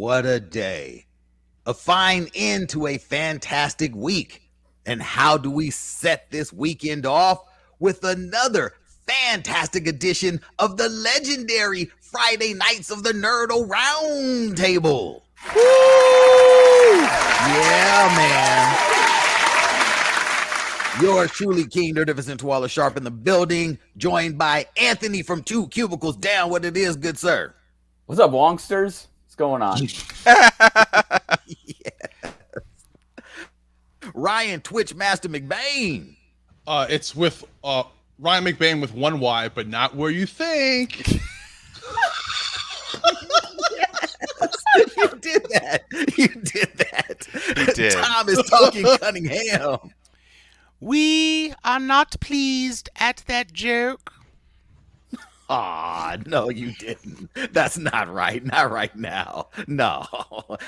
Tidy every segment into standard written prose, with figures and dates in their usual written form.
what a day. A fine end to a fantastic week. And how do we set this weekend off? With another fantastic edition of the legendary Friday Nights of the Nerdle Roundtable. Woo! Yeah, man. Yours truly, King Nerdificent Waller Sharp in the building, joined by Anthony from 2 Cubicles Down. What it is, good sir? What's up, Wongsters? What's going on? Yes. Ryan Twitch Master McBain. It's with Ryan McBain with one Y, but not where you think. You did that. You did that. He did. Tom is talking Cunningham. We are not pleased at that joke. Aw, no, you didn't. That's not right. Not right now. No,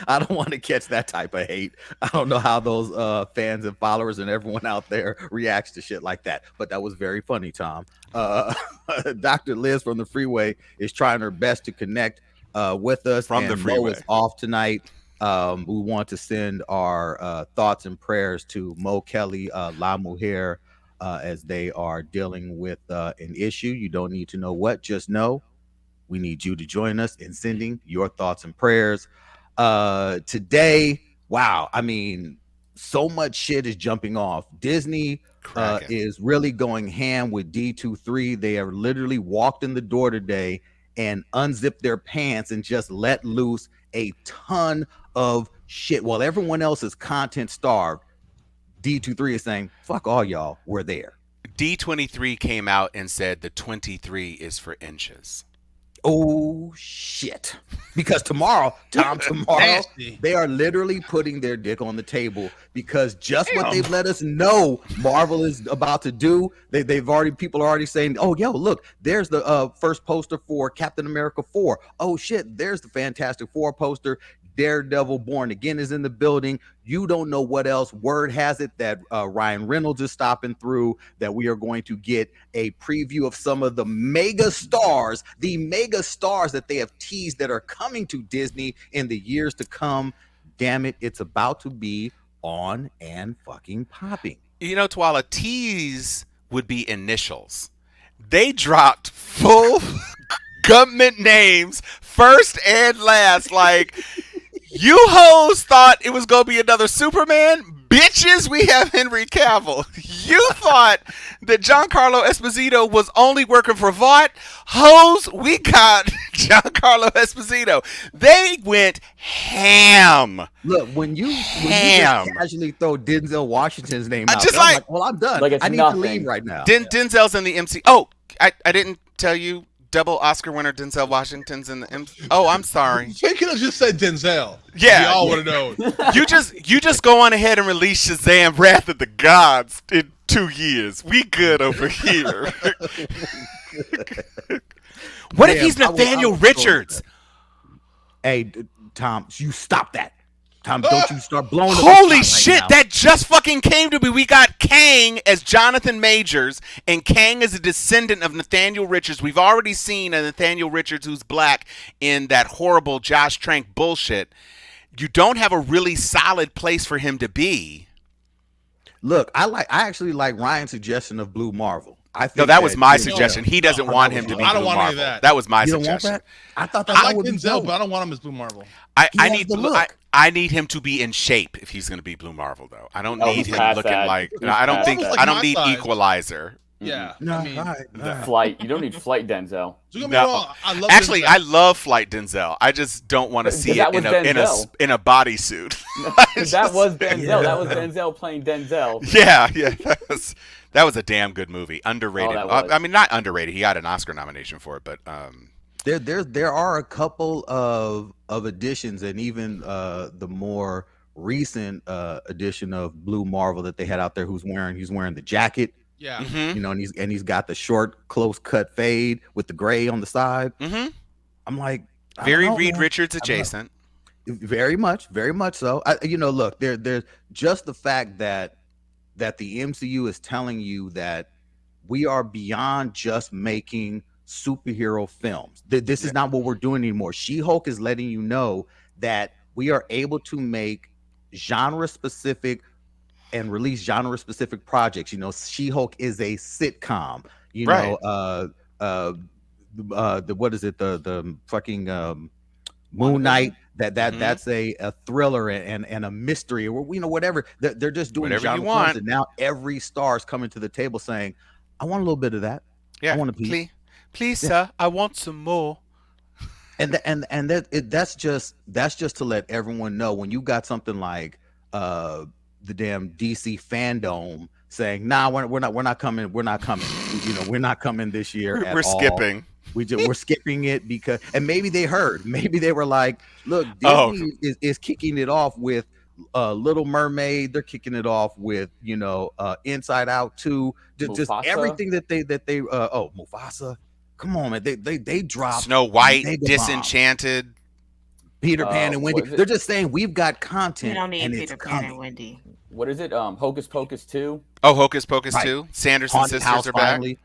I don't want to catch that type of hate. I don't know how those fans and followers and everyone out there reacts to shit like that. But that was very funny, Tom. Dr. Liz from the Freeway is trying her best to connect with us. From the Freeway. Mo is off tonight. We want to send our thoughts and prayers to Mo Kelly, La Mujer, as they are dealing with an issue. You don't need to know what, just know we need you to join us in sending your thoughts and prayers. Today, wow, I mean, so much shit is jumping off. Disney is really going ham with D23. They have literally walked in the door today and unzipped their pants and just let loose a ton of shit. While everyone else is content starved, D23 is saying, fuck all y'all, we're there. D23 came out and said the 23 is for inches. Oh, shit. Because tomorrow, Tom, they are literally putting their dick on the table because just what they've let us know Marvel is about to do, people are already saying, oh, yo, look, there's the first poster for Captain America 4. Oh, shit, there's the Fantastic Four poster. Daredevil Born Again is in the building. You don't know what else. Word has it that Ryan Reynolds is stopping through, that we are going to get a preview of some of the mega stars that they have teased that are coming to Disney in the years to come. Damn it, it's about to be on and fucking popping. You know, Twala, tease would be initials. They dropped full government names, first and last, like... You hoes thought it was going to be another Superman? Bitches, we have Henry Cavill. You thought that Giancarlo Esposito was only working for Vought? Hoes, we got Giancarlo Esposito. They went ham. Look, when you just casually throw Denzel Washington's name out, just I'm like, well, I'm done. Like I need to leave right now. Denzel's in the MC. Oh, I didn't tell you. Double Oscar winner Denzel Washington's in the MC. Oh, I'm sorry. They could have just said Denzel. Yeah, we all would have known. You just go on ahead and release Shazam: Wrath of the Gods in 2 years. We good over here. What if he's Nathaniel Richards? Hey, Tom, you stop that. Tom, don't you start blowing up. Holy shit, that just fucking came to me. We got Kang as Jonathan Majors, and Kang is a descendant of Nathaniel Richards. We've already seen a Nathaniel Richards who's black in that horrible Josh Trank bullshit. You don't have a really solid place for him to be. Look, I actually like Ryan's suggestion of Blue Marvel. No, that was my suggestion. He doesn't want him to be I don't Blue want Marvel. any of that. That was my You don't suggestion. want that? I thought that I like would be Denzel, dope. but I don't want him as Blue Marvel. I need him to be in shape if he's going to be Blue Marvel, though. I don't need him looking like. I don't need Equalizer. Yeah. No, I mean, all right. Flight. You don't need Flight Denzel. don't get me wrong, I love Actually, Denzel. I love Flight Denzel. I just don't want to see That it was in a bodysuit. That was Denzel. Yeah. That was Denzel playing Denzel. Yeah. That was a damn good movie. Underrated. Oh, that was. I mean, not underrated. He got an Oscar nomination for it, but There are a couple of additions, and even the more recent edition of Blue Marvel that they had out there. He's wearing the jacket. Yeah. mhm. You know, and he's got the short, close cut fade with the gray on the side. Mhm. I'm like, I Very don't know, Reed man. Richards I don't know. adjacent. Very much so. Look, there's just the fact that the MCU is telling you that we are beyond just making superhero films. This is not what we're doing anymore. She-Hulk is letting you know that we are able to make genre specific and release genre specific projects. You know, She-Hulk is a sitcom. You Right. know, the what is it? The fucking Moon Knight. That's a thriller and a mystery, or you know, whatever. They're just doing Whatever you genre want. films, and now every star is coming to the table saying, "I want a little bit of that. Yeah. I want a piece." Please, sir, I want some more. That's just to let everyone know, when you got something like the damn DC fandom saying, "Nah, we're not coming. You know, we're not coming this year at all. We're skipping. We're skipping it because," and maybe they heard, maybe they were like, "Look, Disney is kicking it off with Little Mermaid. They're kicking it off with, you know, Inside Out 2. Just everything that they Mufasa. Come on, man. They dropped Snow White, Mega Disenchanted, Peter Pan and Wendy. They're just saying we've got content. We don't need and Peter it's Pan coming. and Wendy. What is it? Hocus Pocus 2? Oh, Hocus Pocus Right. 2. Sanderson Haunted sisters House are back. finally.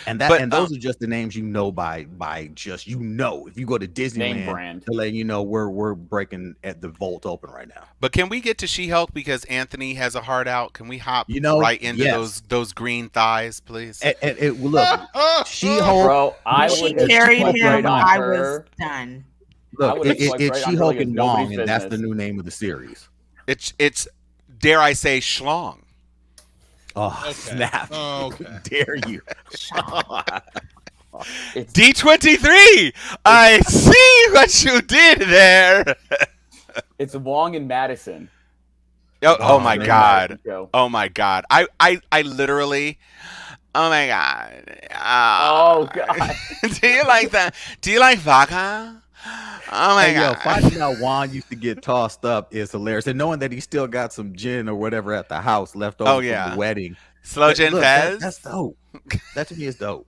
And those are just the names you know by just, you know, if you go to Name Disneyland, brand. to let you know we're breaking at the vault open right now. But can we get to She-Hulk because Anthony has a heart out? Can we hop right into yes. those green thighs, please? And look, She-Hulk. Bro, I She would carried have him. right on I her. was done. Look, would've it's swiped right on her She-Hulk like it's and Wong, nobody's and that's the business. new name of the series. It's dare I say schlong. Oh, Okay. snap. Oh, okay. Dare you. D23! I see what you did there. It's Wong and Madison. Oh my man. god. Go. Oh my god. I literally. Oh my god. Oh, God. Do you like that? Do you like vodka? Oh my Hey, yo, god. finding out Juan used to get tossed up is hilarious. And knowing that he still got some gin or whatever at the house left over from the wedding. Slow gin Look, fez. that's dope. That to me is dope.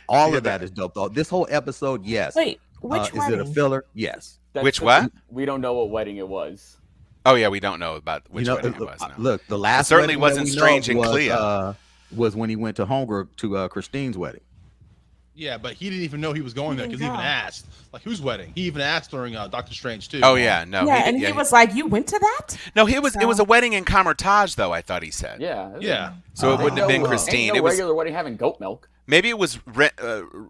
All of that is dope, though. This whole episode, yes. Wait, which Is it a wedding? filler? Yes. Which what? We don't know what wedding it was. Oh yeah, we don't know about which You know, wedding it was. No. Look, the last certainly wedding that wasn't we Strange know and Clea. was when he went to Homegirl to Christine's wedding. Yeah, but he didn't even know he was going there because he even asked, like, whose wedding? He even asked during Doctor Strange too. Oh yeah, no. Yeah, and he was like, "You went to that?" No, it was a wedding in Camertage though. I thought he said. Yeah. Yeah. So it wouldn't have been Ain't Christine. no It was regular wedding having goat milk. maybe it was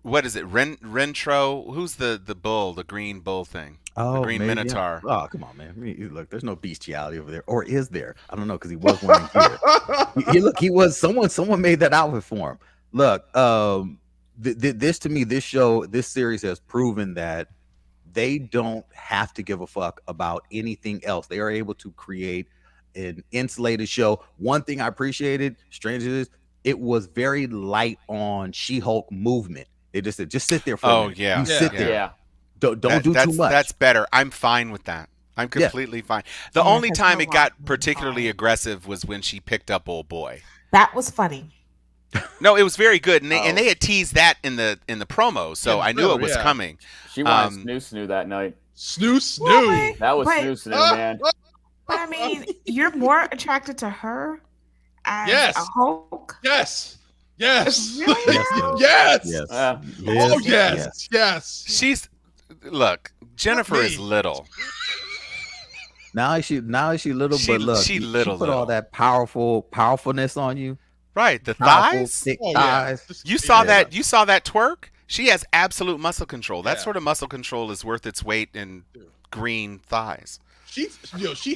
what is it? Rentro? Who's the bull? The green bull thing? Oh, the green maybe, minotaur. Yeah. Oh, come on, man. I mean, look, there's no bestiality over there, or is there? I don't know, because he was wearing gear. He was someone made that outfit for him. Look, this to me, this series has proven that they don't have to give a fuck about anything else. They are able to create an insulated show. One thing I appreciated, strange as it was very light on She-Hulk movement. They just said, just sit there for a minute. Yeah. You sit there. Yeah. Don't do too much. That's better. I'm fine with that. I'm completely fine. The Yeah, only 'cause time her it got wife was particularly fine. aggressive was when she picked up old boy. That was funny. No, it was very good, and they had teased that in the promo, so Yeah, I knew it was yeah. coming. She wanted snoo that night. Snoo. Wait, That was wait, snoo, man. But I mean, you're more attracted to her as Yes. a Hulk. Yes. Yes. Really? Yes. Yes. Uh, Oh yes. She's look, Jennifer is little. Now is she little, She- but look, she little, put all little. that powerfulness on you. Right, the Powerful, thighs. thick Oh, yeah. thighs. Just- You saw Yeah. that? You saw that twerk? She has absolute muscle control. That Yeah. sort of muscle control is worth its weight in green thighs. She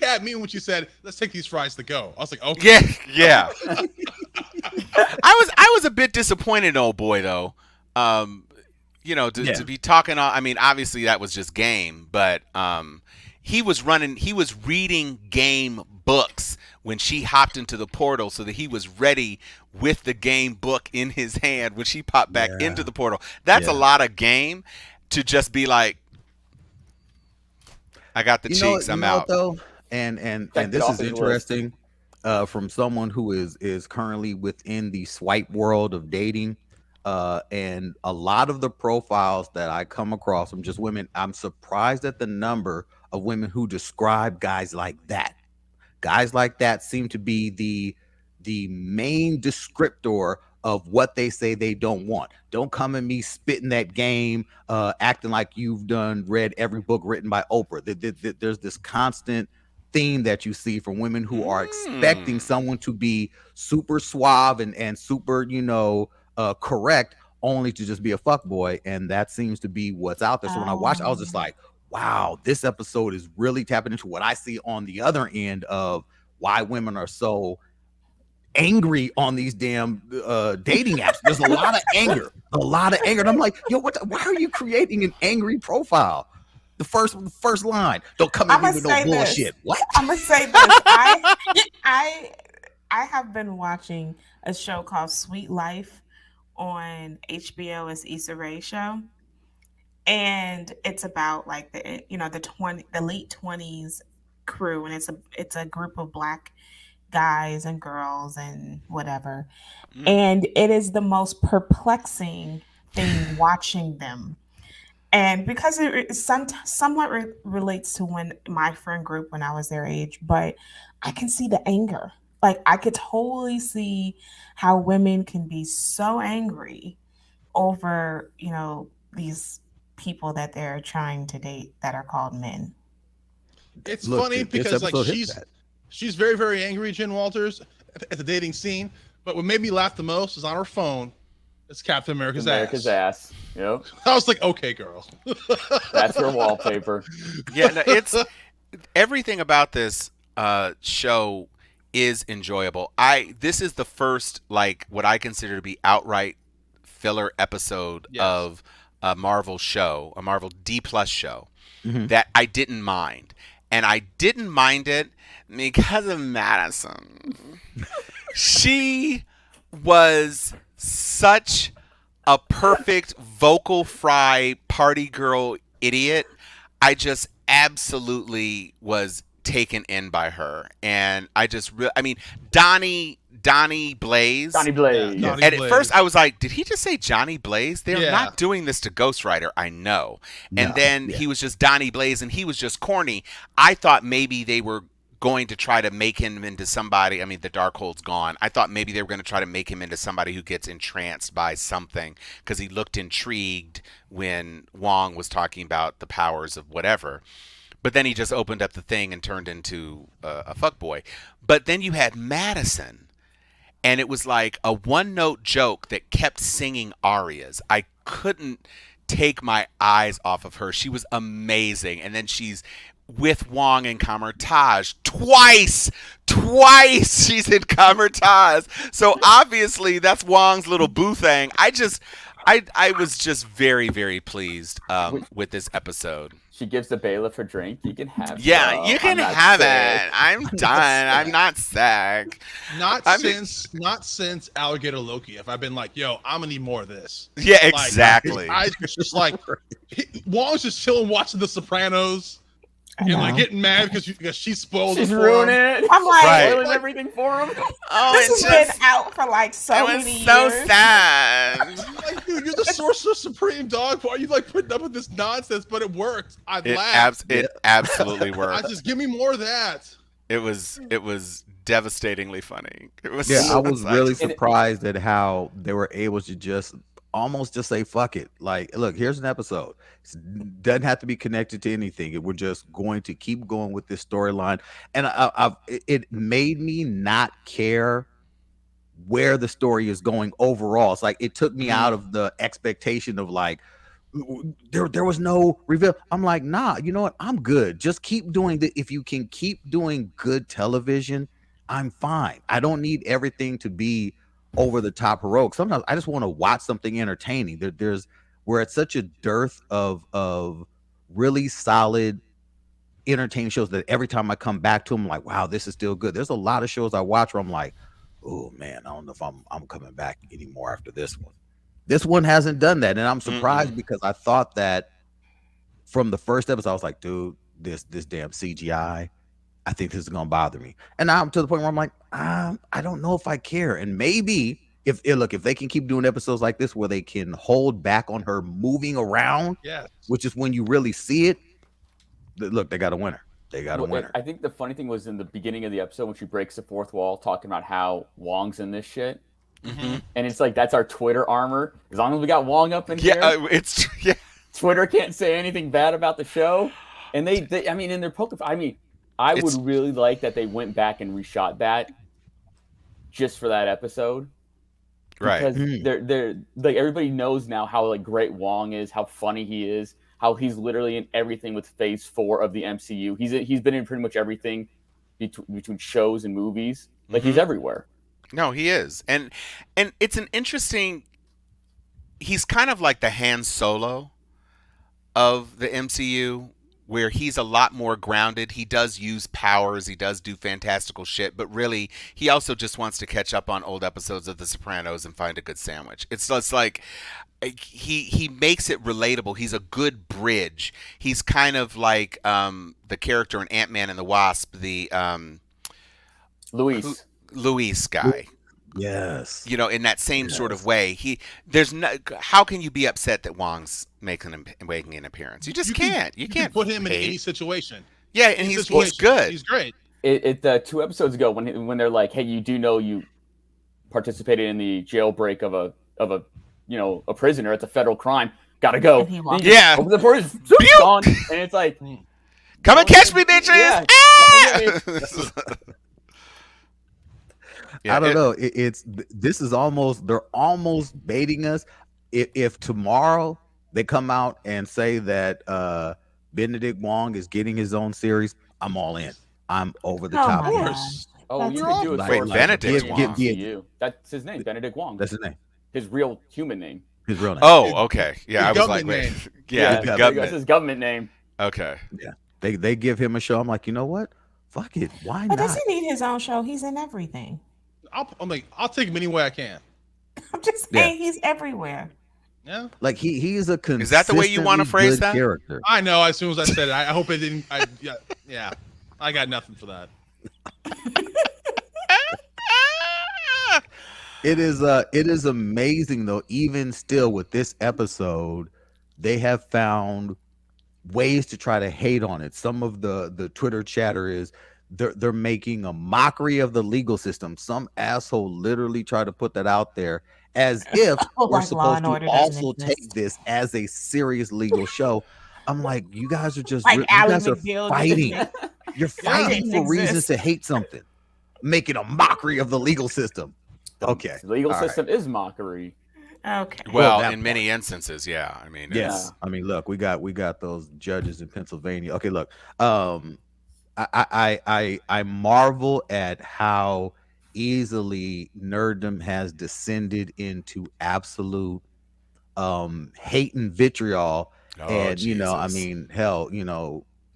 had me when she said, "Let's take these fries to go." I was like, "Okay." Yeah, yeah. I was a bit disappointed, old boy, though. To be talking. I mean, obviously that was just game, but he was reading game books when she hopped into the portal, so that he was ready with the game book in his hand when she popped back into the portal. That's a lot of game to just be like, I got the cheeks. I'm out. Though, and Checked it this off is his list. interesting from someone who is currently within the swipe world of dating. And a lot of the profiles that I come across from just women, I'm surprised at the number of women who describe guys like that. Guys like that seem to be the main descriptor of what they say they don't want. Don't come at me spitting that game, acting like you've read every book written by Oprah. There's this constant theme that you see from women who are expecting someone to be super suave and super, correct, only to just be a fuckboy. And that seems to be what's out there. So when I watched, I was just like, wow, this episode is really tapping into what I see on the other end of why women are so angry on these damn dating apps. There's a lot of anger, and I'm like, yo, why are you creating an angry profile? The first line, don't come at me with no bullshit. What? I'm gonna say this. I have been watching a show called Sweet Life on HBO. It's Issa Rae show, and it's about like the late 20s crew, and it's a group of Black guys and girls and whatever, and it is the most perplexing thing watching them. And because it somewhat relates to when my friend group when I was their age, but I can see the anger. Like I could totally see how women can be so angry over, these people that they're trying to date that are called men. It's funny because like she's very, very angry, Jen Walters, at the dating scene. But what made me laugh the most is on her phone. It's Captain America's ass. Yep. I was like, okay, girl. That's her wallpaper. Yeah, no, it's everything about this show is enjoyable. This is the first like what I consider to be outright filler episode of a Marvel show, a Marvel D+ show that I didn't mind. And I didn't mind it because of Madison. She was such a perfect vocal fry party girl idiot. I just absolutely was taken in by her. And I just Donnie Blaze. Donnie Blaze. Yeah, and at first I was like, did he just say Johnny Blaze? They're not doing this to Ghost Rider, I know. And then he was just Donnie Blaze and he was just corny. I thought maybe they were going to try to make him into somebody. I mean, the Darkhold's gone. I thought maybe they were going to try to make him into somebody who gets entranced by something because he looked intrigued when Wong was talking about the powers of whatever. But then he just opened up the thing and turned into a fuckboy. But then you had Madison, and it was like a one-note joke that kept singing arias. I couldn't take my eyes off of her. She was amazing. And then she's with Wong and Kamertage twice she's in Kamertage. So obviously that's Wong's little boo thing. I was just very, very pleased with this episode. She gives the bailiff a drink. You can have it. Yeah, you can have it. I'm done. I'm not sick. Not since Alligator Loki have I been like, yo, I'm gonna need more of this. Yeah, exactly. I just like Wong's just chilling watching The Sopranos. And like getting mad because she spoiled She's it for ruining him. it. I'm like, spoiling everything for him. Oh, this has been out for like so many years. So sad. Like, dude, you're the Sorcerer Supreme, dog. Why are you like putting up with this nonsense? But it worked. I laughed. It absolutely worked. I just give me more of that. It was devastatingly funny. It was I was really surprised at how they were able to just say fuck it. Like, look, here's an episode. It doesn't have to be connected to anything. We're just going to keep going with this storyline. And it made me not care where the story is going overall. It's like it took me out of the expectation of like there was no reveal. I'm like, nah, you know what? I'm good. Just keep doing if you can keep doing good television, I'm fine. I don't need everything to be over the top heroic. Sometimes I just want to watch something entertaining. We're at such a dearth of really solid entertaining shows that every time I come back to them, I'm like, wow, this is still good. There's a lot of shows I watch where I'm like, oh man, I don't know if I'm coming back anymore after this one. This one hasn't done that, and I'm surprised because I thought that from the first episode, I was like, dude, this damn CGI, I think this is gonna bother me. And now I'm to the point where I'm like, I don't know if I care. And maybe if they can keep doing episodes like this where they can hold back on her moving around, which is when you really see it. Look, they got a winner. A winner. I think the funny thing was in the beginning of the episode when she breaks the fourth wall, talking about how Wong's in this shit. Mm-hmm. And it's like, that's our Twitter armor. As long as we got Wong up in here, Twitter can't say anything bad about the show. And they I mean, in their poker, I mean, I would really like that they went back and reshot that just for that episode. Because they're like, everybody knows now how like great Wong is, how funny he is, how he's literally in everything with Phase 4 of the MCU. He's been in pretty much everything between shows and movies. Like he's everywhere. No, he is. And it's an interesting, he's kind of like the Han Solo of the MCU, where he's a lot more grounded. He does use powers, he does do fantastical shit, but really he also just wants to catch up on old episodes of The Sopranos and find a good sandwich. It's just like he makes it relatable. He's a good bridge. He's kind of like the character in Ant-Man and the Wasp, the Luis guy. Yes. You know, in that same sort of way. How can you be upset that Wong's making an appearance? You just can't. You can't put him in any situation. Yeah, and he's good. He's great. 2 episodes ago when they're like, hey, you do know you participated in the jailbreak of a prisoner. It's a federal crime. Gotta go. Open the doors, gone. And it's like, come and catch me, bitches! Yeah. I don't know. They're almost baiting us. If tomorrow they come out and say that Benedict Wong is getting his own series, I'm all in. I'm over the top. Of course. Oh, you could do it. Wait, Benedict Wong. That's his name, Benedict Wong. That's his name. His real human name. His real name. Oh, okay. Yeah, I was like, wait. Name. Yeah, that's his government name. Okay. Yeah. They give him a show. I'm like, you know what? Fuck it. Why not? But does he need his own show? He's in everything. I'll take him any way I can. I'm just saying he's everywhere. Yeah. Like he's a Is that the way you want to phrase that? Character. I know. As soon as I said it, I hope it didn't. Yeah. I got nothing for that. It is amazing though. Even still with this episode, they have found ways to try to hate on it. Some of the Twitter chatter is they're making a mockery of the legal system. Some asshole literally tried to put that out there as if we're supposed to also take this as a serious legal show. I'm like, you guys are just like you guys are fighting. You're fighting for reasons to hate something, making a mockery of the legal system. Okay, the legal system is mockery. Okay. Well, in many instances, yeah. I mean, I mean, look, we got those judges in Pennsylvania. Okay, look, I marvel at how easily nerddom has descended into absolute hate and vitriol. And Jesus. I mean, hell,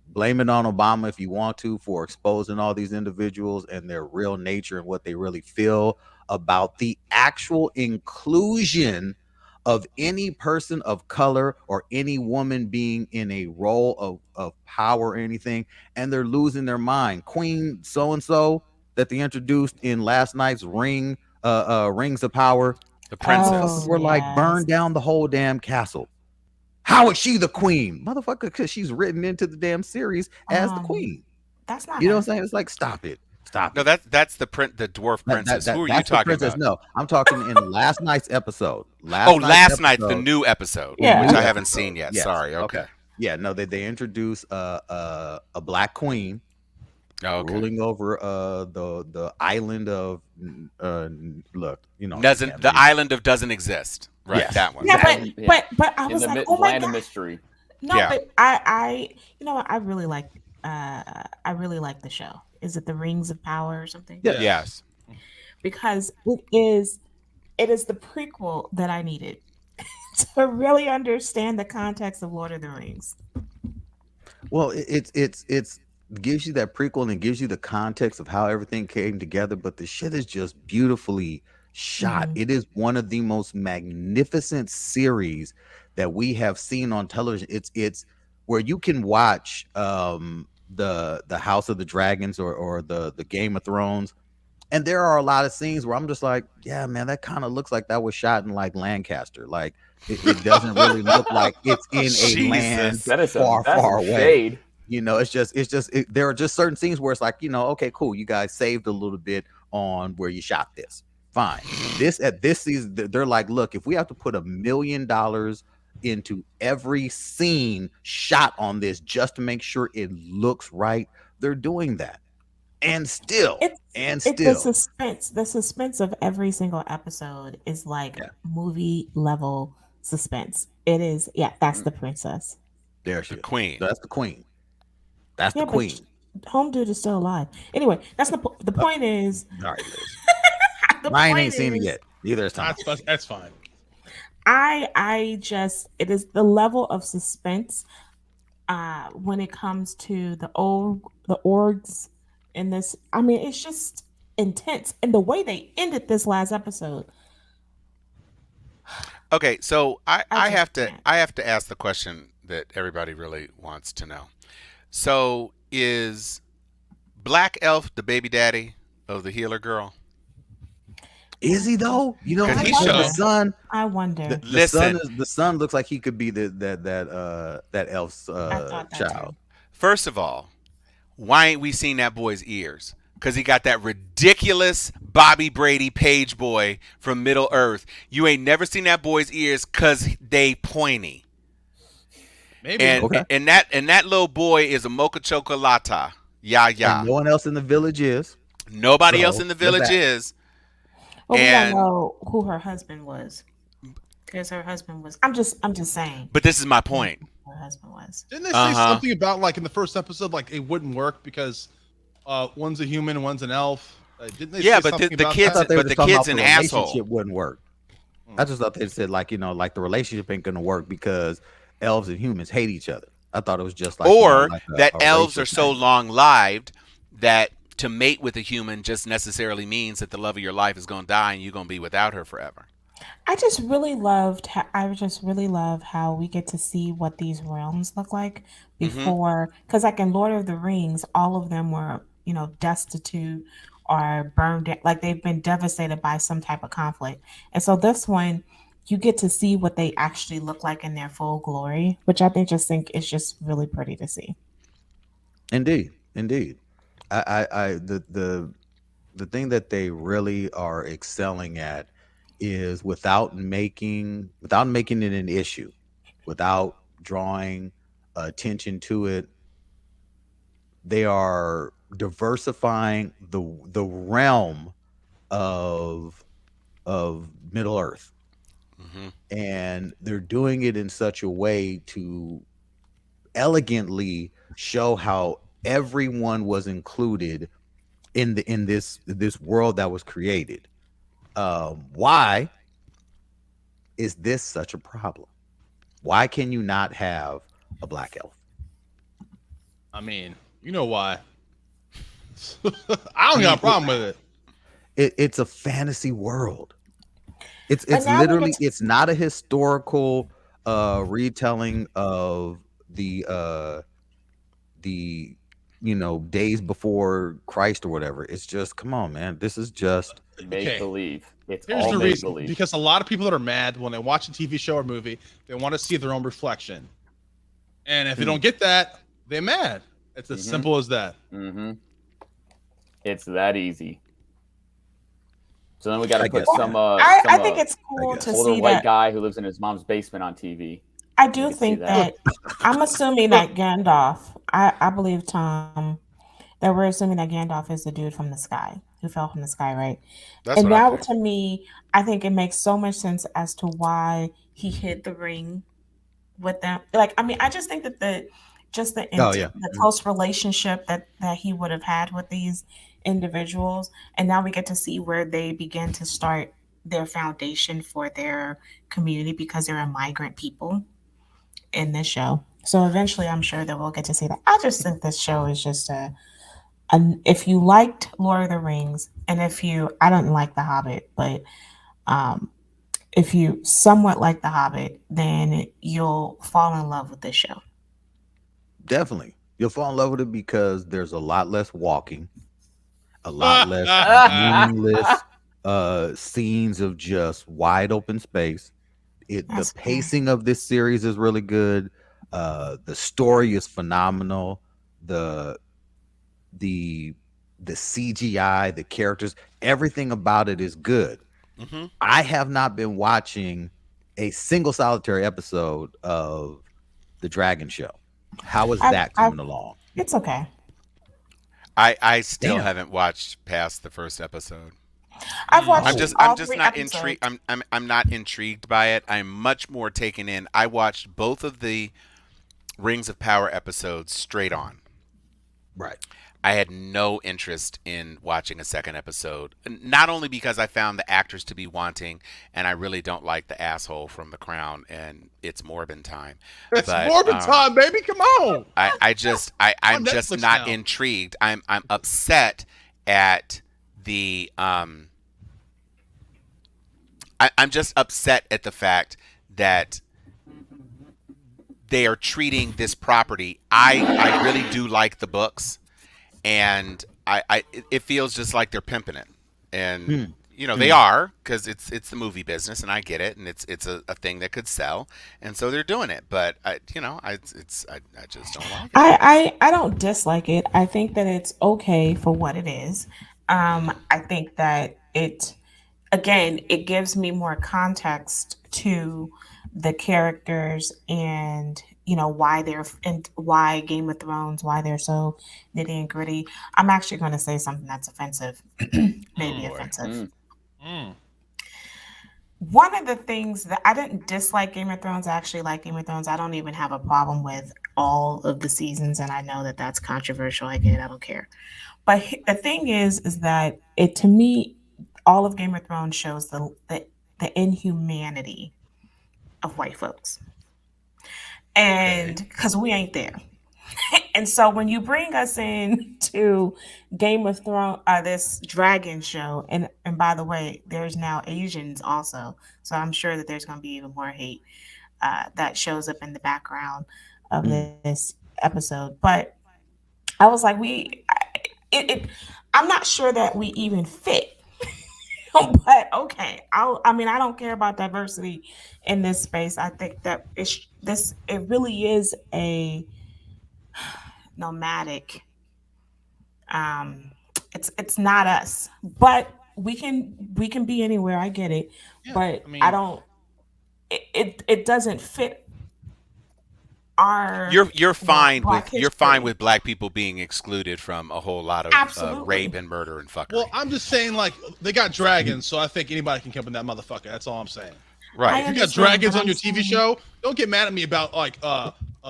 blame it on Obama if you want to for exposing all these individuals and their real nature and what they really feel about the actual inclusion of any person of color or any woman being in a role of power or anything, and they're losing their mind. Queen so-and-so that they introduced in last night's Rings of Power, the princess, were like, burn down the whole damn castle. How is she the queen? Motherfucker, because she's written into the damn series as the queen. That's not what I'm saying? It's like, stop it. No, that's the dwarf princess. Who are you talking about? No, I'm talking in last night's episode. Last night, the new episode, which I haven't seen yet. Yes. Sorry. Okay. Yeah, no, they introduce a black queen ruling over the island of look, the island of doesn't exist. Right, yes. That one. Yeah, but I was like, oh my God. Of mystery. No, but I I really like the show. Is it the Rings of Power or something? Yeah. Yes. Because it is the prequel that I needed to really understand the context of Lord of the Rings. Well, it's gives you that prequel and it gives you the context of how everything came together, but the shit is just beautifully shot. Mm-hmm. It is one of the most magnificent series that we have seen on television. It's where you can watch the House of the Dragons or the Game of Thrones, and there are a lot of scenes where I'm just like, yeah, man, that kind of looks like that was shot in like Lancaster. Like it doesn't really look like it's in a land far away. It's just there are just certain scenes where it's like, okay, cool, you guys saved a little bit on where you shot this. fine. At this season, they're like, look, if we have to put $1 million into every scene shot on this just to make sure it looks right, they're doing that. And still, the suspense of every single episode is like movie level suspense. It is, that's the princess. There she is. Queen. That's the queen. That's the queen. Home dude is still alive. Anyway, that's the point is. All right, Ryan ain't seen it yet. Neither is Tom. That's fine. It is the level of suspense when it comes to the orgs in this. I mean, it's just intense, and the way they ended this last episode. Okay, so I have to ask the question that everybody really wants to know. So is Black Elf the baby daddy of the healer girl? Is he though? You know, the son. I wonder. The son looks like he could be that elf's child. First of all, why ain't we seen that boy's ears? Because he got that ridiculous Bobby Brady page boy from Middle Earth. You ain't never seen that boy's ears because they pointy. Maybe. And that little boy is a mocha chocolata. Yeah. And no one else in the village is. Nobody else in the village is. Well, we don't know who her husband was. Because her husband was. I'm just saying. But this is my point. Her husband was. Didn't they say something about like in the first episode, like it wouldn't work because one's a human and one's an elf? Didn't they? Yeah, but the kid's an asshole. Relationship wouldn't work. I just thought they said like like the relationship ain't gonna work because elves and humans hate each other. I thought it was just like that elves are so long-lived that to mate with a human just necessarily means that the love of your life is going to die and you're going to be without her forever. I just really love how we get to see what these realms look like before, because like in Lord of the Rings, all of them were, destitute or burned, like they've been devastated by some type of conflict. And so this one, you get to see what they actually look like in their full glory, which I think is just really pretty to see. Indeed. The thing that they really are excelling at is without making it an issue, without drawing attention to it, they are diversifying the realm of Middle Earth. And they're doing it in such a way to elegantly show how everyone was included in this world that was created. Why is this such a problem? Why can you not have a black elf? I mean, you know why. I don't got a problem with it. It's a fantasy world. It's literally, it's not a historical retelling of the days before Christ or whatever. It's just, come on, man. This is just make believe. It's Here's all the make reason. believe. Because a lot of people that are mad when they watch a TV show or movie, they want to see their own reflection. And if they don't get that, they're mad. It's as simple as that. It's that easy. So then we got to put some. I think it's cool to older see white that guy who lives in his mom's basement on TV. I do think that I'm assuming that Gandalf. I believe Tom that we're assuming that Gandalf is the dude from the sky who fell from the sky, right? That's and what now to me, I think it makes so much sense as to why he hid the ring with them. Like, I mean, I just think that the close relationship that he would have had with these individuals, and now we get to see where they begin to start their foundation for their community because they're a migrant people in this show. So eventually I'm sure that we'll get to see that. I just think this show is just if you liked Lord of the Rings, and I didn't like The Hobbit, but if you somewhat like The Hobbit, then you'll fall in love with this show. Definitely. You'll fall in love with it because there's a lot less walking, a lot less meaningless scenes of just wide open space. The pacing of this series is really good. The story is phenomenal. The CGI, the characters, everything about it is good. Mm-hmm. I have not been watching a single solitary episode of the Dragon Show. How is that coming along? It's okay. I still Damn. haven't watched past the first episode. I've watched I'm all just 3 not episodes. intrigued. I'm not intrigued by it. I'm much more taken in. I watched both of the Rings of Power episodes straight on. Right. I had no interest in watching a second episode, not only because I found the actors to be wanting, and I really don't like the asshole from The Crown, and it's Morbin time. It's Morbin time, baby. Come on. I'm just Netflix not now. intrigued. I'm upset at the I'm just upset at the fact that they are treating this property. I really do like the books, and it feels just like they're pimping it, and they are, because it's the movie business, and I get it, and it's a thing that could sell, and so they're doing it. But I just don't like it. I don't dislike it. I think that it's okay for what it is. I think that it gives me more context to the characters, and why why Game of Thrones, why they're so nitty and gritty. I'm actually going to say something that's offensive, maybe offensive. One of the things that I didn't dislike Game of Thrones, I actually like Game of Thrones. I don't even have a problem with all of the seasons, and I know that that's controversial. I get it. I don't care. But the thing is that to me, all of Game of Thrones shows the inhumanity of white folks, and because we ain't there. And so when you bring us into Game of Thrones, this dragon show, and by the way, there's now Asians also, so I'm sure that there's going to be even more hate that shows up in the background of this episode. But I was like, I'm not sure that we even fit. But okay, I don't care about diversity in this space. I think that it really is a nomadic. It's not us, but we can be anywhere. I get it, but I don't. It doesn't fit our. You're fine with black people being excluded from a whole lot of rape and murder and fuckery. Well, I'm just saying, like, they got dragons, so I think anybody can come in that motherfucker. That's all I'm saying. Right. If you got dragons on your TV show, don't get mad at me about like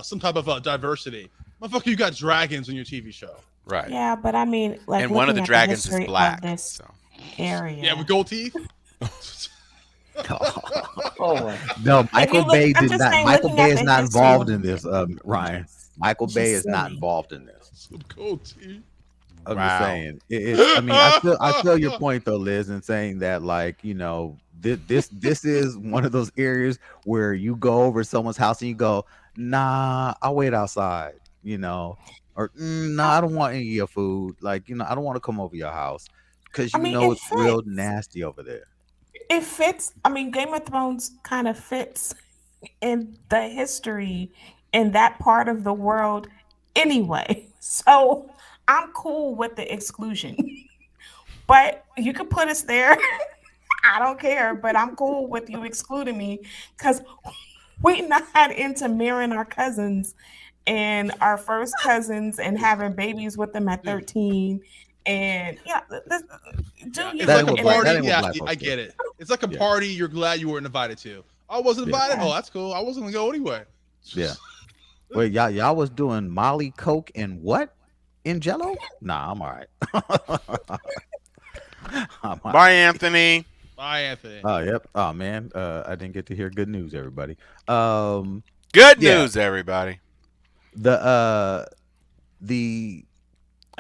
some type of diversity. Motherfucker, you got dragons on your TV show. Right. Yeah, but I mean, like, and one of the dragons is black. This area. Yeah, with gold teeth. No, Michael Bay did not. Michael Bay is not involved in this. Ryan, Michael Bay is not involved in this. Some gold teeth. I'm just saying. I mean, I feel your point though, Liz, in saying that, like, this is one of those areas where you go over someone's house and you go, nah, I'll wait outside, or nah, I don't want any of your food. Like, I don't want to come over your house because it's real nasty over there. It fits. I mean, Game of Thrones kind of fits in the history in that part of the world anyway. So I'm cool with the exclusion. But you can put us there. I don't care, but I'm cool with you excluding me because we're not into marrying our cousins and our first cousins and having babies with them at 13. And it's like a party. Yeah, I get it. It's like a party you're glad you weren't invited to. I wasn't invited. Oh, that's cool. I wasn't gonna go anyway. Yeah. Wait, y'all was doing Molly, Coke, and what in Jello? Nah, I'm all right. Bye, Anthony. Bye, Anthony. Oh, yep. Oh man, I didn't get to hear good news, everybody. Good news, everybody.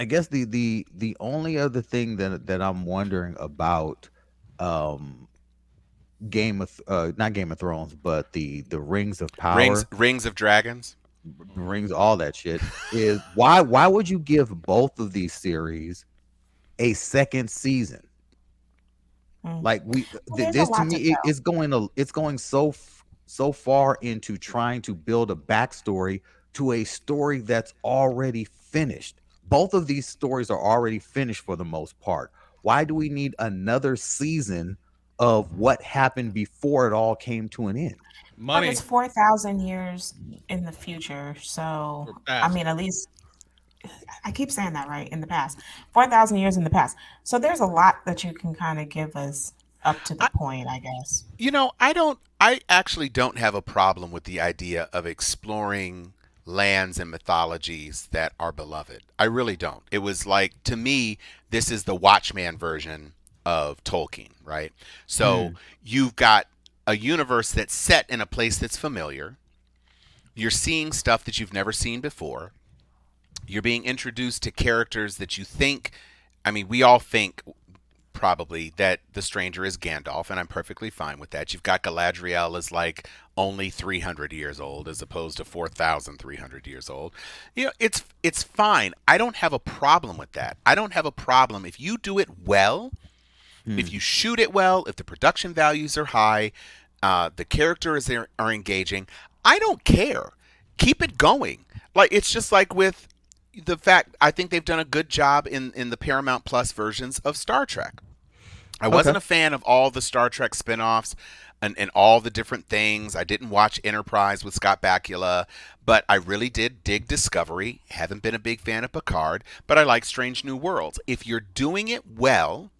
I guess the only other thing that I'm wondering about, not Game of Thrones, but the Rings of Power, Rings of Dragons, Rings, all that shit, is why would you give both of these series a second season? Like this to me, it's going so far into trying to build a backstory to a story that's already finished. Both of these stories are already finished for the most part. Why do we need another season of what happened before it all came to an end. But it's 4,000 years in the future. So, I mean, at least I keep saying that right, in the past. 4,000 years in the past. So there's a lot that you can kind of give us up to the point, I guess. I actually don't have a problem with the idea of exploring lands and mythologies that are beloved. I really don't. It was like, to me, this is the Watchman version of Tolkien, right? So you've got a universe that's set in a place that's familiar. You're seeing stuff that you've never seen before. You're being introduced to characters that you think, I mean, we all think probably that the stranger is Gandalf, and I'm perfectly fine with that. You've got Galadriel as like only 300 years old as opposed to 4,300 years old. It's fine. I don't have a problem with that. I don't have a problem if you do it well, if you shoot it well, if the production values are high, the characters are engaging. I don't care. Keep it going. Like, it's just like with the fact, I think they've done a good job in the Paramount Plus versions of Star Trek. I wasn't a fan of all the Star Trek spinoffs and all the different things. I didn't watch Enterprise with Scott Bakula, but I really did dig Discovery. Haven't been a big fan of Picard, but I like Strange New Worlds. If you're doing it well,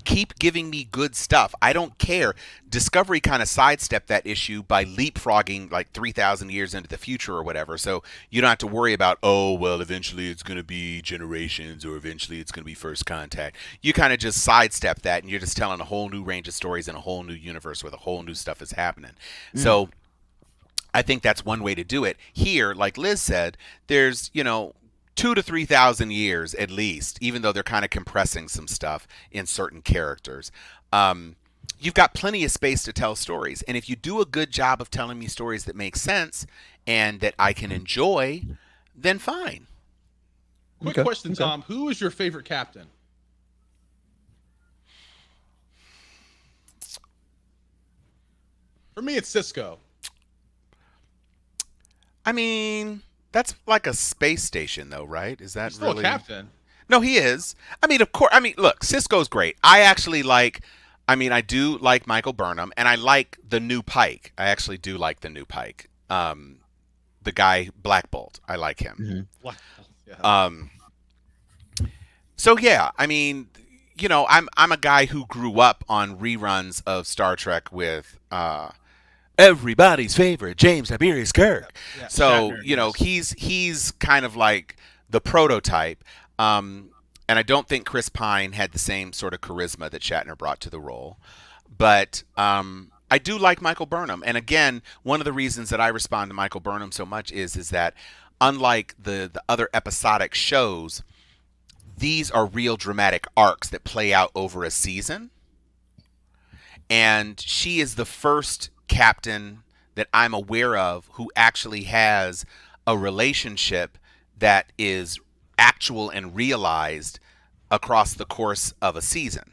keep giving me good stuff. I don't care. Discovery kind of sidestepped that issue by leapfrogging like 3,000 years into the future or whatever. So you don't have to worry about, oh, well, eventually it's going to be Generations or eventually it's going to be First Contact. You kind of just sidestep that and you're just telling a whole new range of stories in a whole new universe where the whole new stuff is happening. So I think that's one way to do it. Here, like Liz said, there's, 2,000 to 3,000 years at least, even though they're kind of compressing some stuff in certain characters. You've got plenty of space to tell stories. And if you do a good job of telling me stories that make sense and that I can enjoy, then fine. Quick question, Tom. Who is your favorite captain? For me, it's Cisco. I mean, that's like a space station, though, right? Is that He's still really a captain? No, he is. I mean, of course. I mean, look, Cisco's great. I do like Michael Burnham, and I like the new Pike. I actually do like the new Pike. The guy Black Bolt. I like him. So yeah, I mean, I'm a guy who grew up on reruns of Star Trek with everybody's favorite James Tiberius Kirk. Yeah, so Shatner, he's kind of like the prototype. And I don't think Chris Pine had the same sort of charisma that Shatner brought to the role. But I do like Michael Burnham. And again, one of the reasons that I respond to Michael Burnham so much is that unlike the other episodic shows, these are real dramatic arcs that play out over a season. And she is the first captain that I'm aware of who actually has a relationship that is actual and realized across the course of a season.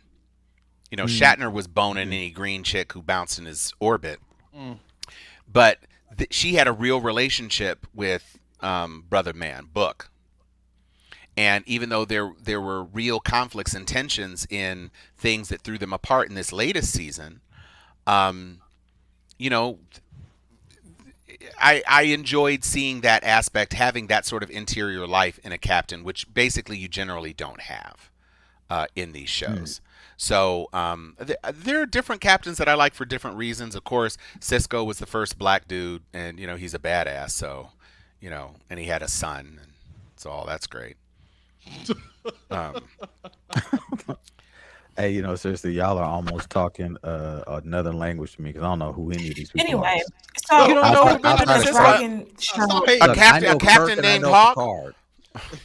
Shatner was boning any green chick who bounced in his orbit, but she had a real relationship with Brother Man, Book. And even though there were real conflicts and tensions in things that threw them apart in this latest season, I enjoyed seeing that aspect, having that sort of interior life in a captain, which basically you generally don't have in these shows. So there are different captains that I like for different reasons. Of course, Cisco was the first black dude, and he's a badass. So and he had a son, and so that's great. Hey, seriously, y'all are almost talking another language to me because I don't know who any of these people are. So you don't know who Dragon a captain named Hawk.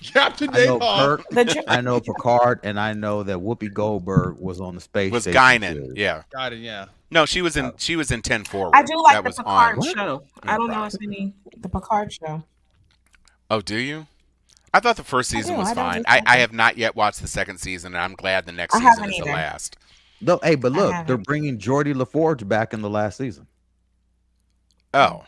Captain named Hawk. I know Picard, and I know that Whoopi Goldberg was on the space station. Guinan, yeah. Guinan, yeah. No, she was in 10 Forward. I do like the Picard show. I don't know the Picard show. Oh, do you? I thought the first season was fine. I have not yet watched the second season, and I'm glad the next season is the last. No, hey, but look, they're bringing Geordie LaForge back in the last season. Oh.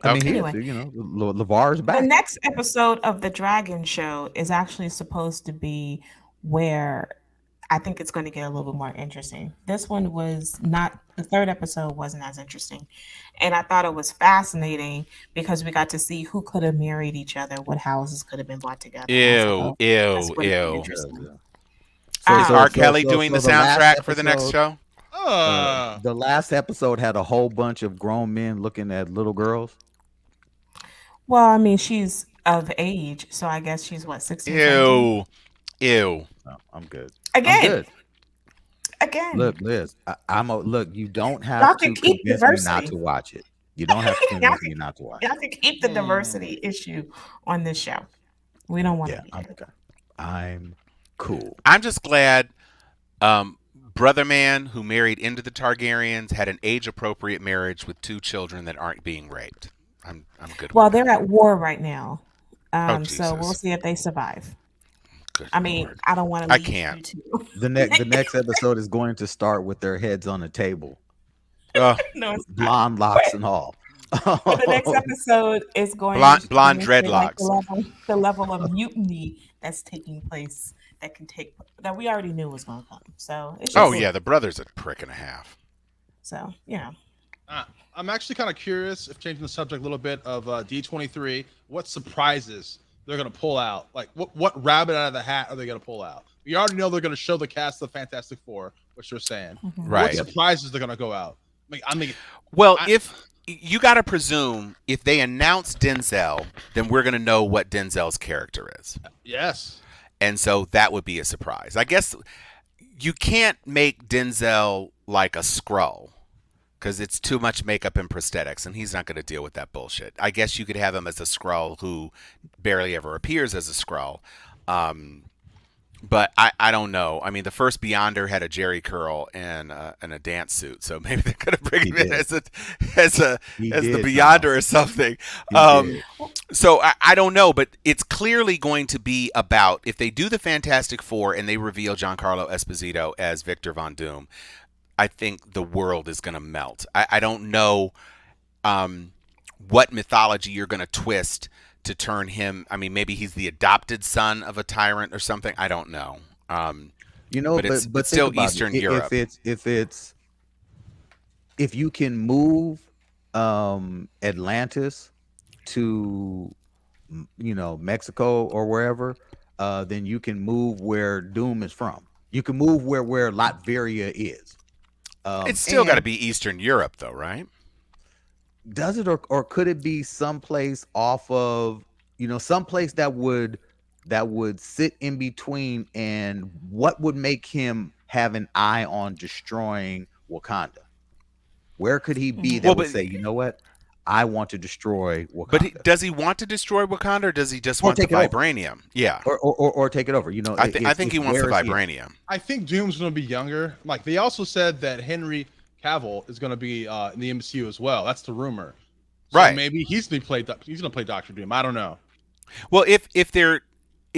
I mean, LeVar's back. The next episode of the Dragon Show is actually supposed to be where I think it's going to get a little bit more interesting. This one was not, the third episode wasn't as interesting. And I thought it was fascinating because we got to see who could have married each other, what houses could have been brought together. Ew. Is R. Kelly doing the soundtrack for the next show? The last episode had a whole bunch of grown men looking at little girls. Well, I mean, she's of age, so I guess she's what, 16? Ew. Oh, I'm good. Again. Look, Liz, look. You don't have to convince me not to watch it. You don't have to convince me not to watch it. Y'all can keep the diversity issue on this show. We don't want it. I'm cool. I'm just glad Brother Man, who married into the Targaryens, had an age-appropriate marriage with 2 children that aren't being raped. I'm good. Well, they're at war right now, so we'll see if they survive. Good I mean, Lord. I don't want to. I can't. The next episode is going to start with their heads on a table. No, it's blonde locks and all. But the next episode is going blonde dreadlocks. Like the level of mutiny that's taking place that we already knew was going to come. So it's just, the brother's a prick and a half. So I'm actually kind of curious, if changing the subject a little bit, of D23, what surprises they're going to pull out. Like, what rabbit out of the hat are they going to pull out? We already know they're going to show the cast of Fantastic Four, which you're saying. Mm-hmm. Right. What surprises they're going to go out? If you got to presume, if they announce Denzel, then we're going to know what Denzel's character is. Yes. And so that would be a surprise. I guess you can't make Denzel like a Skrull, because it's too much makeup and prosthetics, and he's not going to deal with that bullshit. I guess you could have him as a Skrull who barely ever appears as a Skrull. But I don't know. I mean, the first Beyonder had a Jerry curl and a dance suit, so maybe they're going to bring him in as the Beyonder or something. So I don't know, but it's clearly going to be about, if they do the Fantastic Four and they reveal Giancarlo Esposito as Victor Von Doom, I think the world is going to melt. I don't know what mythology you're going to twist to turn him. I mean, maybe he's the adopted son of a tyrant or something. I don't know. But it's still Eastern Europe. If you can move Atlantis to Mexico or wherever, then you can move where Doom is from. You can move where Latveria is. It's still got to be Eastern Europe, though, right? Does it, or could it be someplace off of someplace that would sit in between? And what would make him have an eye on destroying Wakanda? Where could he be that would say, you know what, I want to destroy Wakanda? But does he want to destroy Wakanda, or does he just want the vibranium? Yeah, or take it over. I think he wants the vibranium. I think Doom's going to be younger. Like, they also said that Henry Cavill is going to be in the MCU as well. That's the rumor. So right. Maybe he's going to play Doctor Doom. I don't know. Well, it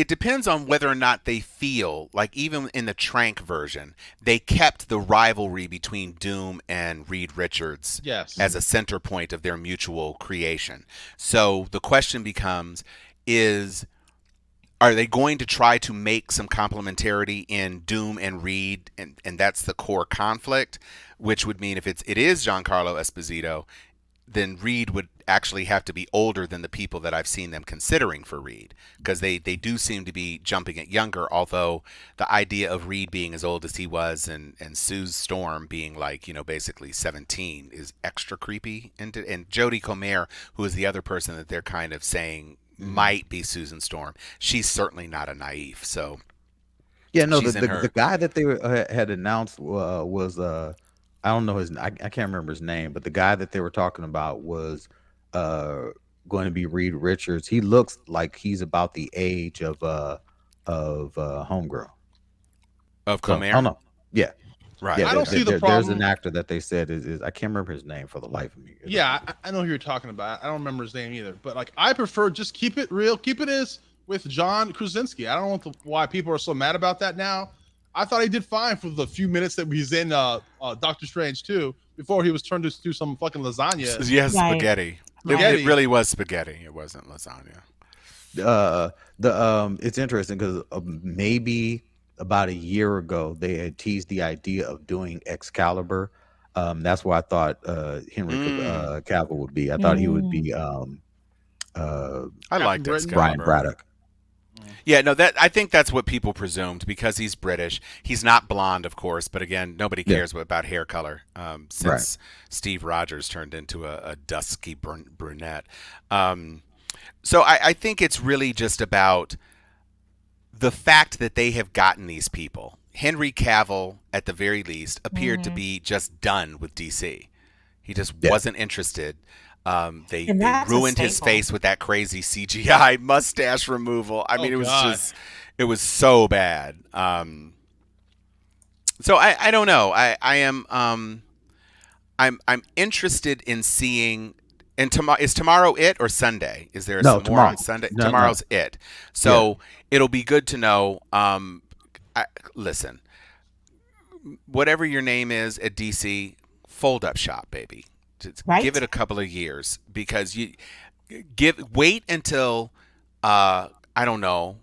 depends on whether or not they feel like, even in the Trank version, they kept the rivalry between Doom and Reed Richards as a center point of their mutual creation. So the question becomes, are they going to try to make some complementarity in Doom and Reed, and that's the core conflict, which would mean if it is Giancarlo Esposito, then Reed would actually have to be older than the people that I've seen them considering for Reed, because they do seem to be jumping it younger, although the idea of Reed being as old as he was and Sue's Storm being like, basically 17 is extra creepy. And Jodie Comer, who is the other person that they're kind of saying might be Susan Storm, she's certainly not a naive. So the guy that they had announced was I don't know I can't remember his name, but the guy that they were talking about was going to be Reed Richards. He looks like he's about the age of Homegirl. Of Comer? I don't know. Yeah. Right. Yeah, I don't see the problem. There's an actor that they said is I can't remember his name for the life of me. Yeah, I know who you're talking about. I don't remember his name either. But I prefer just keep it real. Keep it as with John Krasinski. I don't know why people are so mad about that now. I thought he did fine for the few minutes that he's in Doctor Strange 2 before he was turned to do some fucking lasagna. Yes, spaghetti. It really was spaghetti. It wasn't lasagna. It's interesting because maybe about a year ago, they had teased the idea of doing Excalibur. That's where I thought Henry Cavill would be. I thought he would be I liked Brian Excalibur. Braddock. Yeah, no, I think that's what people presumed because he's British. He's not blonde, of course, but again, nobody cares about hair color since Steve Rogers turned into a dusky brunette. So I think it's really just about the fact that they have gotten these people. Henry Cavill, at the very least, appeared to be just done with DC. He just wasn't interested. They ruined his face with that crazy CGI mustache removal. I mean, it was so bad. So I don't know. I'm interested in seeing. And is tomorrow it or Sunday? Is there some more on Sunday? Tomorrow's it. So it'll be good to know. Listen, whatever your name is at DC, fold up shop, baby. Give it a couple of years because wait until I don't know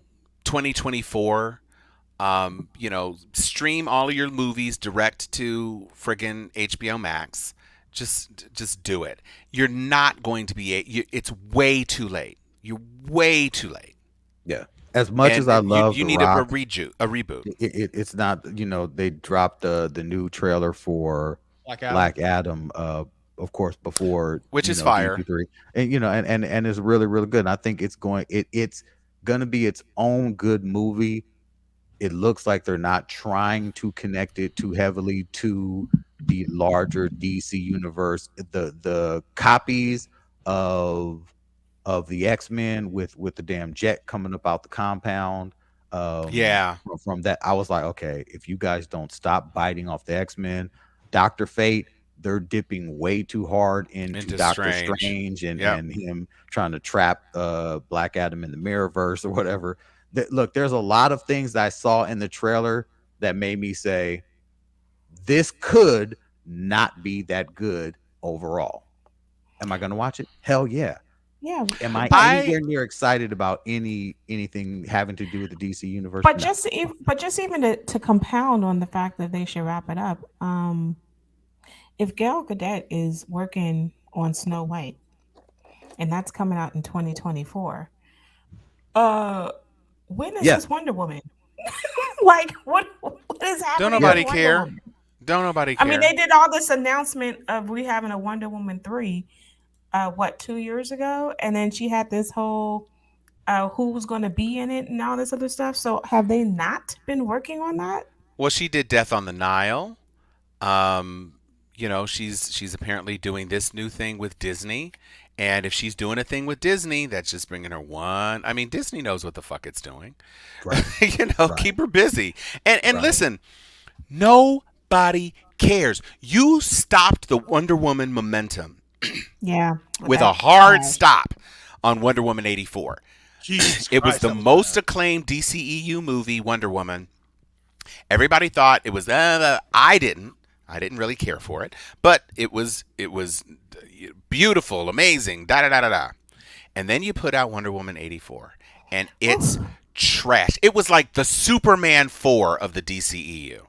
2024. Stream all of your movies direct to friggin' HBO Max. Just do it. You're not going to be. It's way too late. You're way too late. Yeah. As much as I love, you need a reboot. It's not. They dropped the new trailer for Black Adam. Of course, before which is fire, DP3. And it's really really good. And I think it's going to be its own good movie. It looks like they're not trying to connect it too heavily to the larger DC universe. The copies of the X-Men with the damn jet coming up out the compound. From that, I was like, okay, if you guys don't stop biting off the X-Men, Dr. Fate, they're dipping way too hard into Doctor Strange and him trying to trap Black Adam in the Mirrorverse or whatever. Look, there's a lot of things that I saw in the trailer that made me say this could not be that good overall. Am I going to watch it? Hell yeah. Yeah. Am I anywhere near excited about anything having to do with the DC universe? But just even to compound on the fact that they should wrap it up. If Gal Gadot is working on Snow White, and that's coming out in 2024, when is this Wonder Woman? Like, what is happening? Don't nobody care. Don't nobody care. I mean, they did all this announcement of we having a Wonder Woman 3, 2 years ago? And then she had this whole who's going to be in it and all this other stuff. So have they not been working on that? Well, she did Death on the Nile. She's apparently doing this new thing with Disney. And if she's doing a thing with Disney, that's just bringing her one. I mean, Disney knows what the fuck it's doing. Right. Keep her busy. And listen, nobody cares. You stopped the Wonder Woman momentum. With a hard stop on Wonder Woman 84. It was the most acclaimed DCEU movie, Wonder Woman. Everybody thought it was. I didn't really care for it, but it was beautiful, amazing, da. And then you put out Wonder Woman 84, and it's trash. It was like the Superman 4 of the DCEU.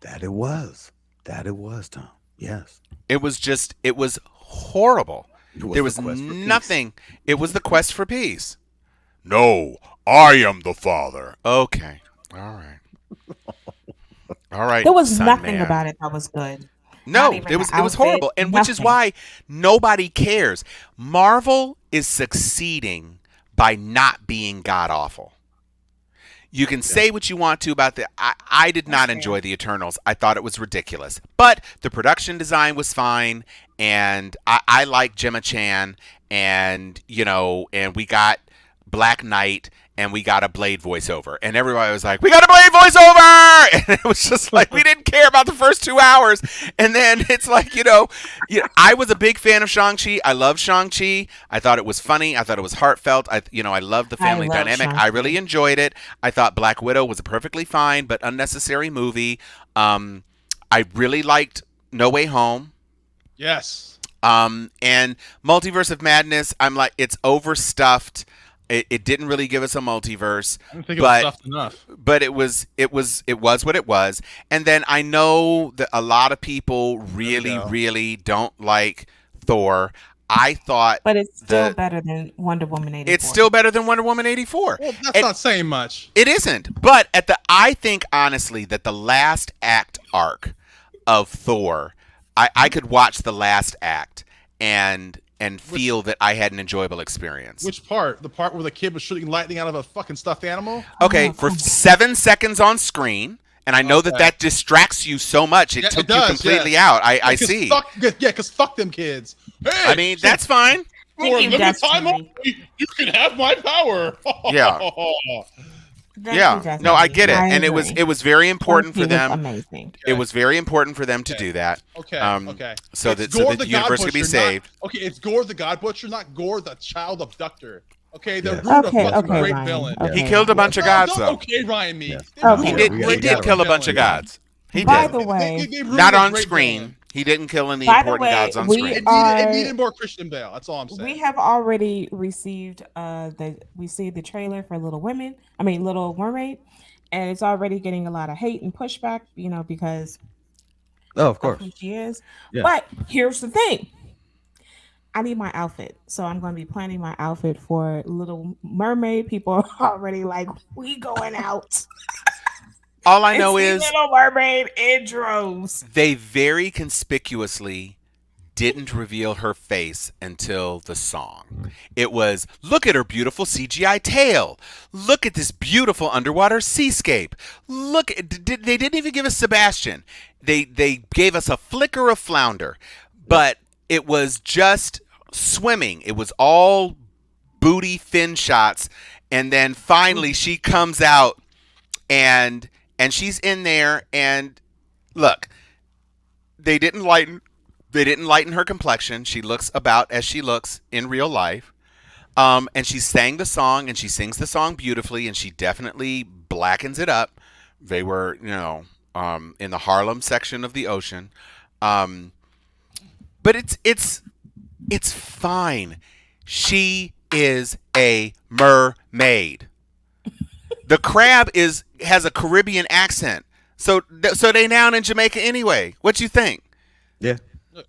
That it was, Tom. Yes. It was horrible. There was nothing. It was the quest for peace. No, I am the father. Okay. All right. There was nothing about it that was good. No, it was horrible. And which is why nobody cares. Marvel is succeeding by not being god awful. You can say what you want to about I did not enjoy the Eternals. I thought it was ridiculous. But the production design was fine, and I like Gemma Chan, and we got Black Knight, and we got a Blade voiceover. And everybody was like, we got a Blade voiceover! And it was just like, we didn't care about the first 2 hours. And then it's like, I was a big fan of Shang-Chi. I loved Shang-Chi. I thought it was funny. I thought it was heartfelt. I loved the family dynamic. Shang-Chi. I really enjoyed it. I thought Black Widow was a perfectly fine but unnecessary movie. I really liked No Way Home. Yes. And Multiverse of Madness, I'm like, it's overstuffed. It didn't really give us a multiverse. I didn't think it was stuffed enough. But it was what it was. And then I know that a lot of people really don't like Thor. I thought, but it's still better than Wonder Woman 84. It's still better than Wonder Woman 84. Well, that's not saying much. It isn't. But I think honestly that the last act arc of Thor, I could watch the last act and feel that I had an enjoyable experience. Which part? The part where the kid was shooting lightning out of a fucking stuffed animal? Okay, for 7 seconds on screen. And I know that distracts you so much. It took you completely out. I see. Because fuck them kids. Hey, I mean, that's fine. For a limited time only, you can have my power. Yeah. No, I get it. And it was very important for them. Amazing. It was very important for them to do that. Okay. So that the universe could be saved. It's Gore the God Butcher, not Gore the child abductor. Okay, they're a great villain. He killed a bunch of gods, though. Okay, Ryan, me. He did kill a bunch of gods. He By did. the way, not on screen. He didn't kill any important gods on screen. It needed more Christian Bale. That's all I'm saying. We have already received the trailer for Little Mermaid, and it's already getting a lot of hate and pushback. Because of course who she is. Yeah. But here's the thing. I need my outfit. So I'm going to be planning my outfit for Little Mermaid. People are already like, we going out. All I know is Little Mermaid in droves. They very conspicuously didn't reveal her face until the song. It was, look at her beautiful CGI tail. Look at this beautiful underwater seascape. They didn't even give us Sebastian. They gave us a flicker of Flounder. But it was just swimming. It was all booty fin shots. And then finally she comes out and she's in there, and look, they didn't lighten her complexion. She looks about as she looks in real life. And she sang the song, and she sings the song beautifully, and she definitely blackens it up. They were, in the Harlem section of the ocean. But it's fine. She is a mermaid. The crab has a Caribbean accent, so they down in Jamaica anyway. What you think? Yeah.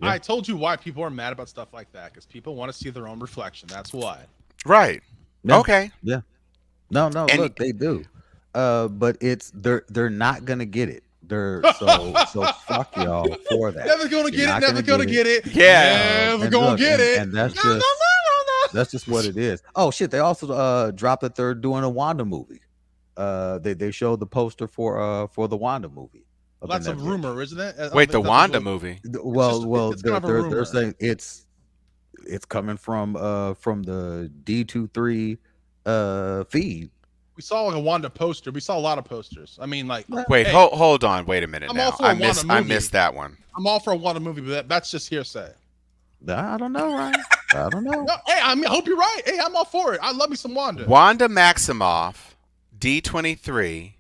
I told you why people are mad about stuff like that, because people want to see their own reflection. That's why. Right. Yeah. Okay. Yeah. No. Look, they do. But they're not gonna get it. They're so fuck y'all for that. Never gonna get it. Never gonna get it. Yeah. Never gonna get it. And that's that's just what it is. Oh shit! They also dropped that they're doing a Wanda movie. They showed the poster for the Wanda movie. Well, that's a rumor, isn't it? Wait, the Wanda movie? Well, they're saying it's coming from the D23 feed. We saw like a Wanda poster. We saw a lot of posters. I mean, like, wait, hold on, wait a minute. I missed that one. I'm all for a Wanda movie, but that's just hearsay. I don't know, Ryan. I don't know. No, hey, I hope you're right. Hey, I'm all for it. I love me some Wanda. Wanda Maximoff, D23.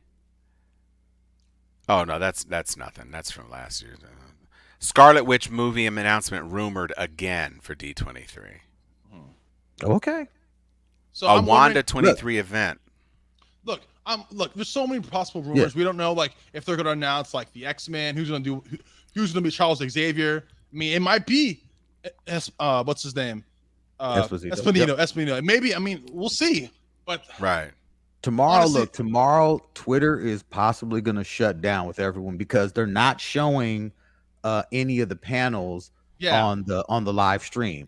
Oh no, that's nothing. That's from last year. Scarlet Witch movie announcement rumored again for D23. Okay. So a Wanda 23 event. Look, there's so many possible rumors. Yeah. We don't know, like, if they're going to announce, like, the X-Men, who's going to be Charles Xavier. I mean, it might be, what's his name? Esposito. Maybe, I mean, we'll see. But right. Tomorrow, Twitter is possibly going to shut down with everyone because they're not showing any of the panels on the live stream.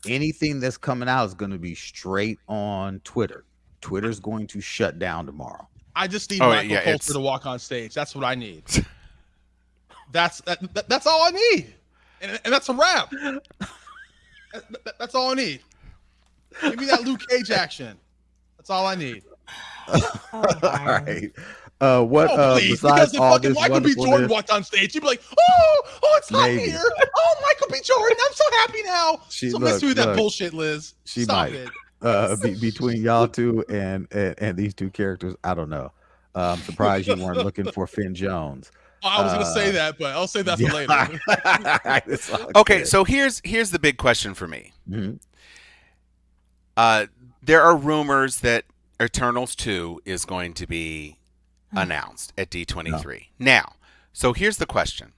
Anything that's coming out is going to be straight on Twitter. Twitter's going to shut down tomorrow. I just need Michael Coulter to walk on stage. That's what I need. That's all I need, and that's a wrap. That's all I need. Give me that Luke Cage action. That's all I need. All right. Besides all this Michael B. Jordan walked on stage, you'd be like, oh, it's hot here. Oh, Michael B. Jordan, I'm so happy now. Let's do that bullshit, Liz. Stop it. Between y'all two and these two characters, I don't know. I'm surprised you weren't looking for Finn Jones. I was gonna say that, but I'll say that for later. Okay, so here's the big question for me. Mm-hmm. there are rumors that Eternals 2 is going to be announced at D23. No. Now, so here's the question.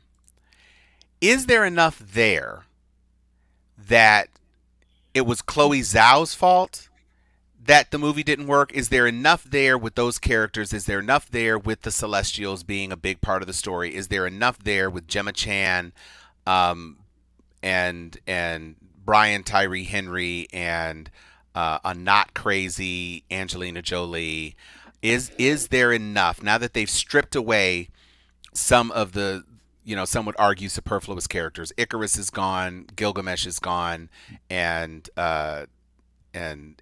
Is there enough there that it was Chloe Zhao's fault that the movie didn't work? Is there enough there with those characters? Is there enough there with the Celestials being a big part of the story? Is there enough there with Gemma Chan and Brian Tyree Henry and a not crazy Angelina Jolie? Is there enough now that they've stripped away some of the, some would argue superfluous characters? Icarus is gone, Gilgamesh is gone, and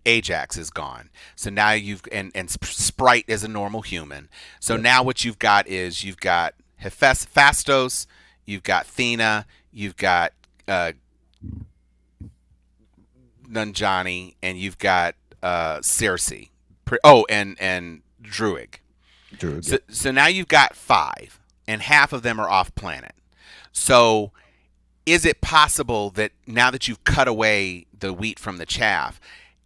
Ajax is gone. So now and Sprite is a normal human. So now what you've got is you've got Hephaestus, you've got Athena, you've got Nanjani, and you've got Circe. And Druig. So now you've got 5, and half of them are off planet. So is it possible that now that you've cut away the wheat from the chaff,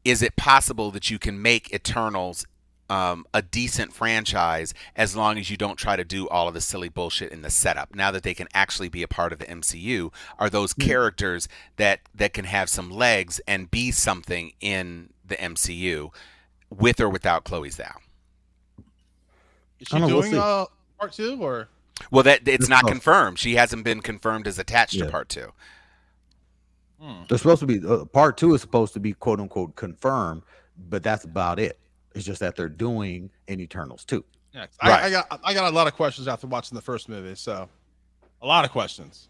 is it possible that you can make Eternals a decent franchise as long as you don't try to do all of the silly bullshit in the setup? Now that they can actually be a part of the MCU, are those characters that can have some legs and be something in the MCU with or without Chloe Zhao? Is she doing part 2 or? Well, that it's not confirmed. She hasn't been confirmed as attached to part 2. There's supposed to be part 2 is supposed to be quote unquote confirmed, but that's about it. It's just that they're doing an Eternals 2. Yeah, I got a lot of questions after watching the first movie, so a lot of questions.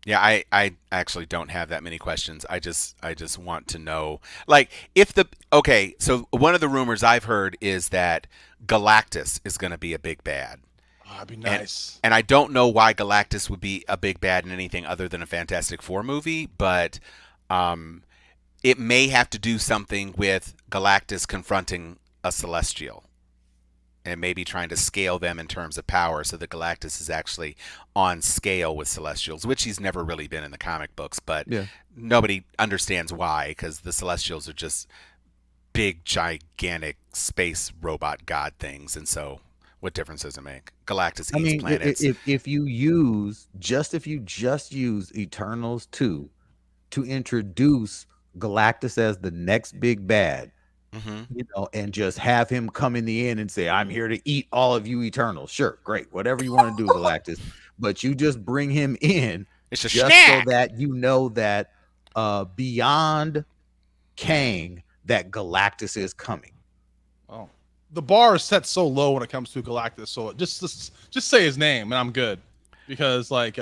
Yeah, I actually don't have that many questions. I just want to know, like, so one of the rumors I've heard is that Galactus is going to be a big bad. Oh, that'd be nice. And I don't know why Galactus would be a big bad in anything other than a Fantastic Four movie, but it may have to do something with Galactus confronting a Celestial and maybe trying to scale them in terms of power so that Galactus is actually on scale with Celestials, which he's never really been in the comic books, but nobody understands why, because the Celestials are just big, gigantic space robot god things, and so what difference does it make? Galactus eats planets. If you just use Eternals 2 to introduce Galactus as the next big bad, and just have him come in the end and say, I'm here to eat all of you Eternals. Sure, great. Whatever you want to do, Galactus. But you just bring him in just so that you know that beyond Kang, that Galactus is coming. Oh. The bar is set so low when it comes to Galactus, so just say his name and I'm good. Because they've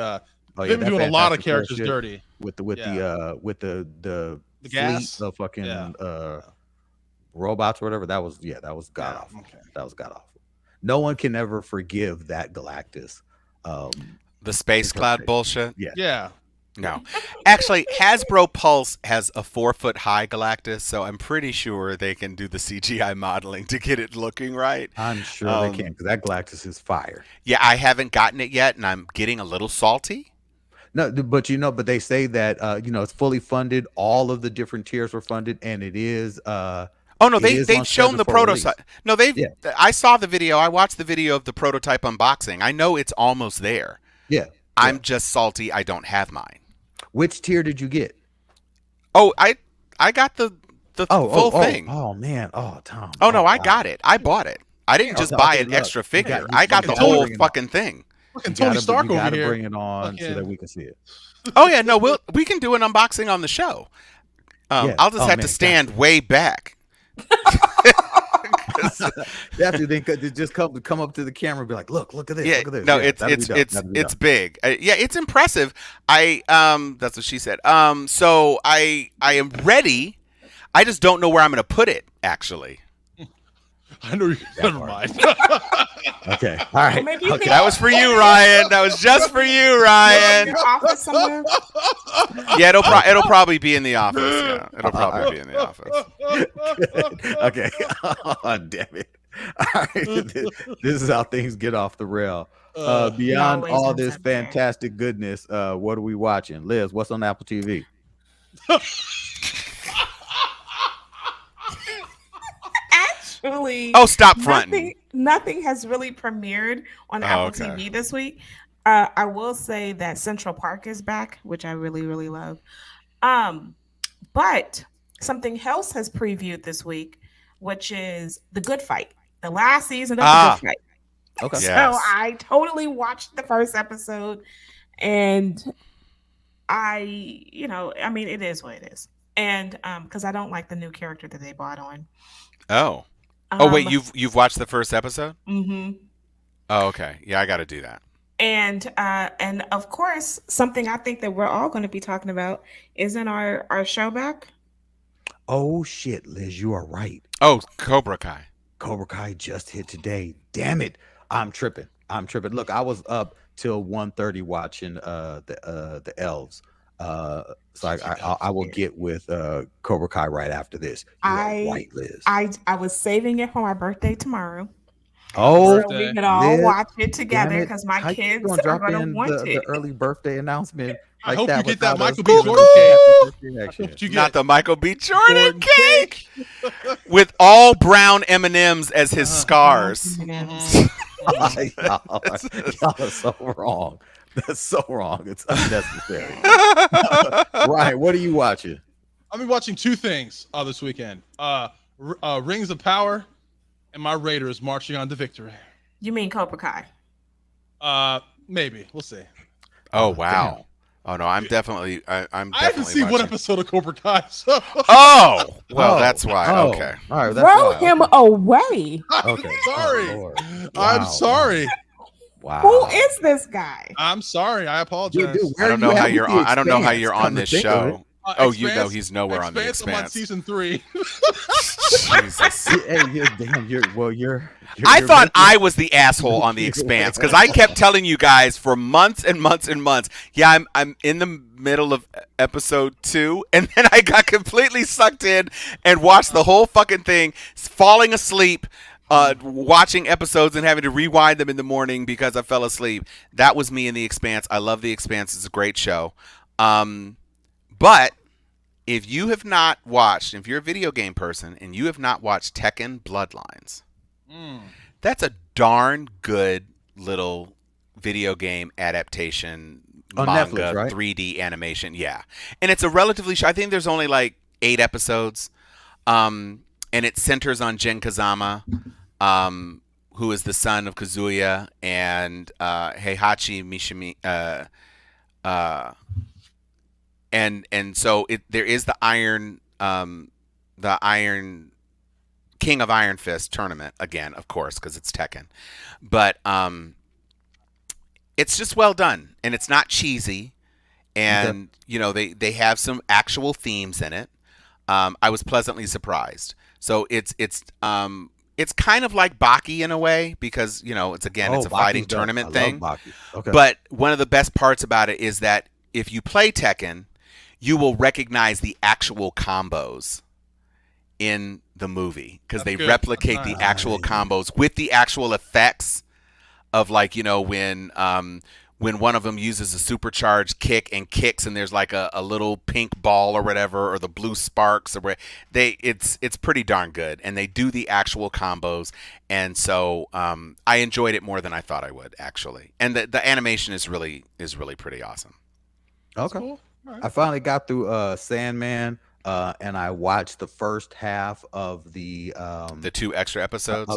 been doing a lot of characters dirty. With the gas, the fucking robots or whatever. That was god awful. Okay. That was god awful. No one can ever forgive that Galactus. The space cloud bullshit. Yeah. No, actually, Hasbro Pulse has a 4-foot high Galactus, so I'm pretty sure they can do the CGI modeling to get it looking right. I'm sure they can, because that Galactus is fire. Yeah, I haven't gotten it yet, and I'm getting a little salty. No, but they say that it's fully funded. All of the different tiers were funded, and it is. Oh no, they've shown the prototype. No, I saw the video. I watched the video of the prototype unboxing. I know it's almost there. Yeah. I'm just salty I don't have mine. Which tier did you get? Oh, I got the full thing. Oh man. Oh, Tom. Oh no, I got it. I bought it. I didn't just buy an extra figure. I got the whole fucking thing. Fucking Tony Stark over here. Bring it on so that we can see it. Oh yeah, no, we can do an unboxing on the show. I'll just have to stand way back. After they just come up to the camera and be like, look at this, look at this. No, it's big. It's impressive. That's what she said. So I am ready. I just don't know where I'm going to put it. Actually, I know. Never mind. Okay, all right. Well, that was for you, Ryan. That was just for you, Ryan. Your office somewhere? Yeah, it'll probably be in the office. Yeah, it'll probably be in the office. Okay. Oh, damn it. All right. This is how things get off the rail. Beyond all this fantastic goodness, what are we watching? Liz, what's on Apple TV? actually. Oh, stop fronting. Nothing has really premiered on Apple TV this week. I will say that Central Park is back, which I really, really love. But something else has previewed this week, which is The Good Fight, the last season of The Good Fight. Okay. So I totally watched the first episode, and it is what it is. And because I don't like the new character that they brought on. Oh. Wait, you've watched the first episode? Mm-hmm. Oh, okay. Yeah, I got to do that. And of course, something I think that we're all going to be talking about isn't our show back. Oh shit, Liz, you are right. Oh, Cobra Kai. Cobra Kai just hit today. Damn it. I'm tripping. Look, I was up till 1:30 watching the elves. So I will get with Cobra Kai right after this. You are right, Liz. I was saving it for my birthday tomorrow. Oh, so we could all watch it together because my kids are going to want the early birthday announcement. I hope you get that Michael B. Jordan cake. Not the Michael B. Jordan cake with all brown M&Ms as his scars. Y'all are so wrong. That's so wrong. It's unnecessary. Ryan, what are you watching? I'll be watching two things this weekend. Rings of Power and my Raiders marching on to victory. You mean Cobra Kai? Maybe. We'll see. Oh, wow. Damn. Oh, no, I'm definitely I haven't seen one episode of Cobra Kai, so. Oh! Well, that's why. Oh. Okay. All right, throw him away. Okay. Sorry. Oh, I'm sorry. Wow. Who is this guy? I'm sorry. I apologize. Dude, I don't know how you're on. I don't know how you're on this show. You know he's nowhere on the Expanse. I'm on season 3. Jesus. Hey, you're I thought I was the asshole on the Expanse because I kept telling you guys for months and months and months. Yeah, I'm in the middle of episode 2, and then I got completely sucked in and watched the whole fucking thing, falling asleep. Watching episodes and having to rewind them in the morning because I fell asleep. That was me in The Expanse. I love The Expanse. It's a great show. But if you have not watched, if you're a video game person and you have not watched Tekken Bloodlines, that's a darn good little video game adaptation, on manga, Netflix, right? 3D animation. Yeah. And it's a relatively short, I think there's only like 8 episodes. And it centers on Jin Kazama, who is the son of Kazuya and Heihachi Mishima. And so there is the Iron King of Iron Fist tournament again, of course, because it's Tekken. But it's just well done, and it's not cheesy, and they have some actual themes in it. I was pleasantly surprised. So it's kind of like Baki in a way because it's a fighting tournament thing. Okay. But one of the best parts about it is that if you play Tekken, you will recognize the actual combos in the movie because they replicate the actual combos with the actual effects of when one of them uses a supercharged kick and kicks and there's like a little pink ball or whatever, or the blue sparks, or it's pretty darn good, and they do the actual combos, and so I enjoyed it more than I thought I would actually, and the animation is really pretty awesome. Okay, cool. Right. I finally got through Sandman, and I watched the first half of the 2 extra episodes.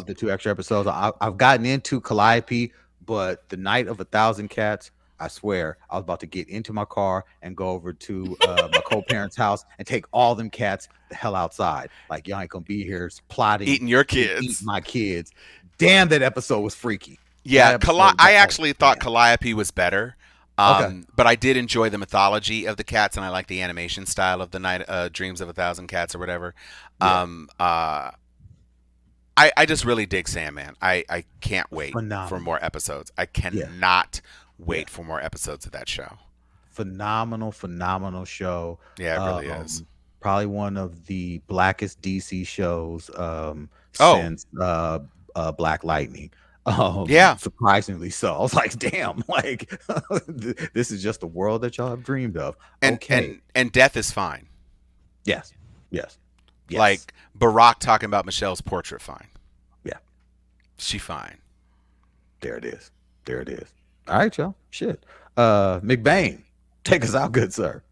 I've gotten into Calliope. But the night of 1,000 cats, I swear, I was about to get into my car and go over to my co-parents' house and take all them cats the hell outside. Like, y'all ain't gonna be here plotting, eating your kids, eating my kids. Damn, that episode was freaky. Yeah, I actually thought Calliope was better. But I did enjoy the mythology of the cats, and I like the animation style of the night Dreams of 1,000 Cats or whatever. Yeah. I just really dig Sandman. I can't wait for more episodes. I cannot wait for more episodes of that show. Phenomenal show. Yeah, it really is. Probably one of the blackest DC shows since Black Lightning. Yeah, surprisingly so. I was like, damn, like this is just the world that y'all have dreamed of. And death is fine. Yes. Like Barack talking about Michelle's portrait, fine. She fine. There it is. There it is. All right, y'all. Shit. McBain, take us out, good sir.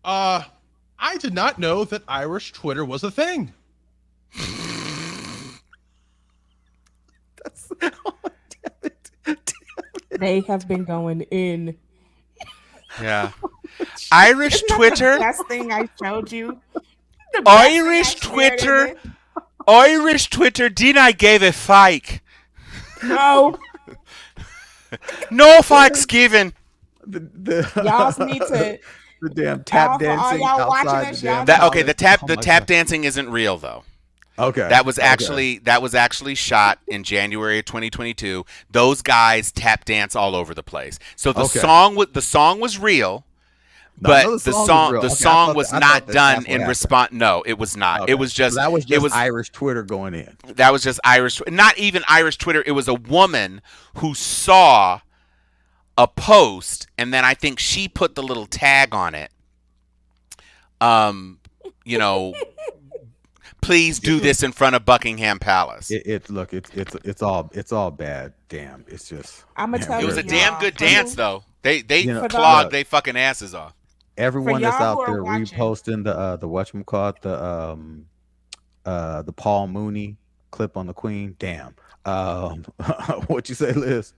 I did not know that Irish Twitter was a thing. They have been going in. Yeah. Irish Twitter. The best thing I showed you. Irish Twitter. Irish Twitter. Did I give a fake? No. No fakes given. Y'all need to. The damn tap dancing outside the damn. Okay, the tap dancing isn't real though. Okay. That was actually shot in January of 2022. Those guys tap dance all over the place. So the song was real, but the song was not done in response. No, it was not. Okay. It was just Irish Twitter going in. That was just Irish, not even Irish Twitter. It was a woman who saw a post, and then I think she put the little tag on it. Please do this in front of Buckingham Palace. It's all bad. Damn, it's just. I'm gonna tell you. It was a damn good dance though. They clogged they fucking asses off. Everyone that's out there reposting the whatchamacallit, the Paul Mooney clip on the Queen. Damn. What you say, Liz?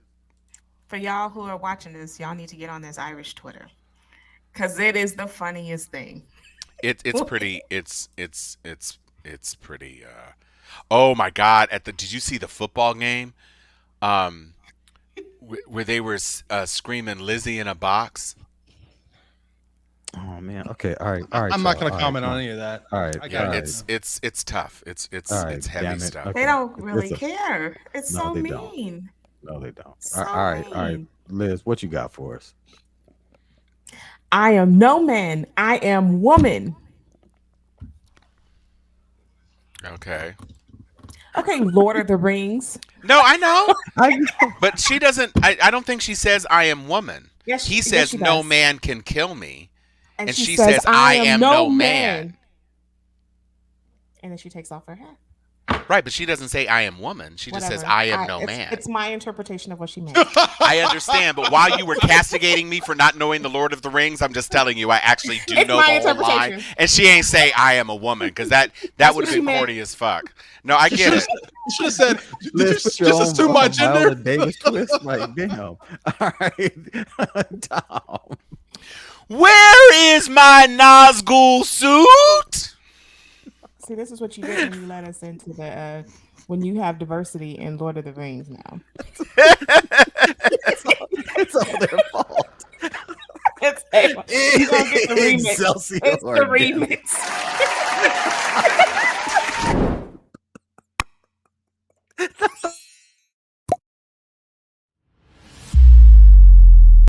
For y'all who are watching this, y'all need to get on this Irish Twitter, because it is the funniest thing. It's pretty. It's pretty. Oh my God! Did you see the football game? Where they were screaming Lizzie in a box. Oh man. Okay. All right. I'm not going to comment on any of that. All right. It's tough. It's heavy stuff. Okay. They don't really care. It's so mean. No, they don't. So all right. Liz, what you got for us? I am no man. I am woman. Okay, Lord of the Rings. No, I know. But she doesn't. I don't think she says I am woman. Yes, he says she no does. Man can kill me, and she says I am no man. And then she takes off her hat. Right, but she doesn't say I am woman. She just says I am no man. It's my interpretation of what she meant. I understand, but while you were castigating me for not knowing the Lord of the Rings, I'm just telling you I actually do know the whole line. And she ain't say I am a woman, because that would have been corny as fuck. No, I get it. You should have said, did you just assume my gender? Davis twist, like, damn. All right, Tom. Where is my Nazgul suit? See, this is what you get when you let us into the when you have diversity in Lord of the Rings now. It's all their fault. You're gonna get the remix. It's the remix.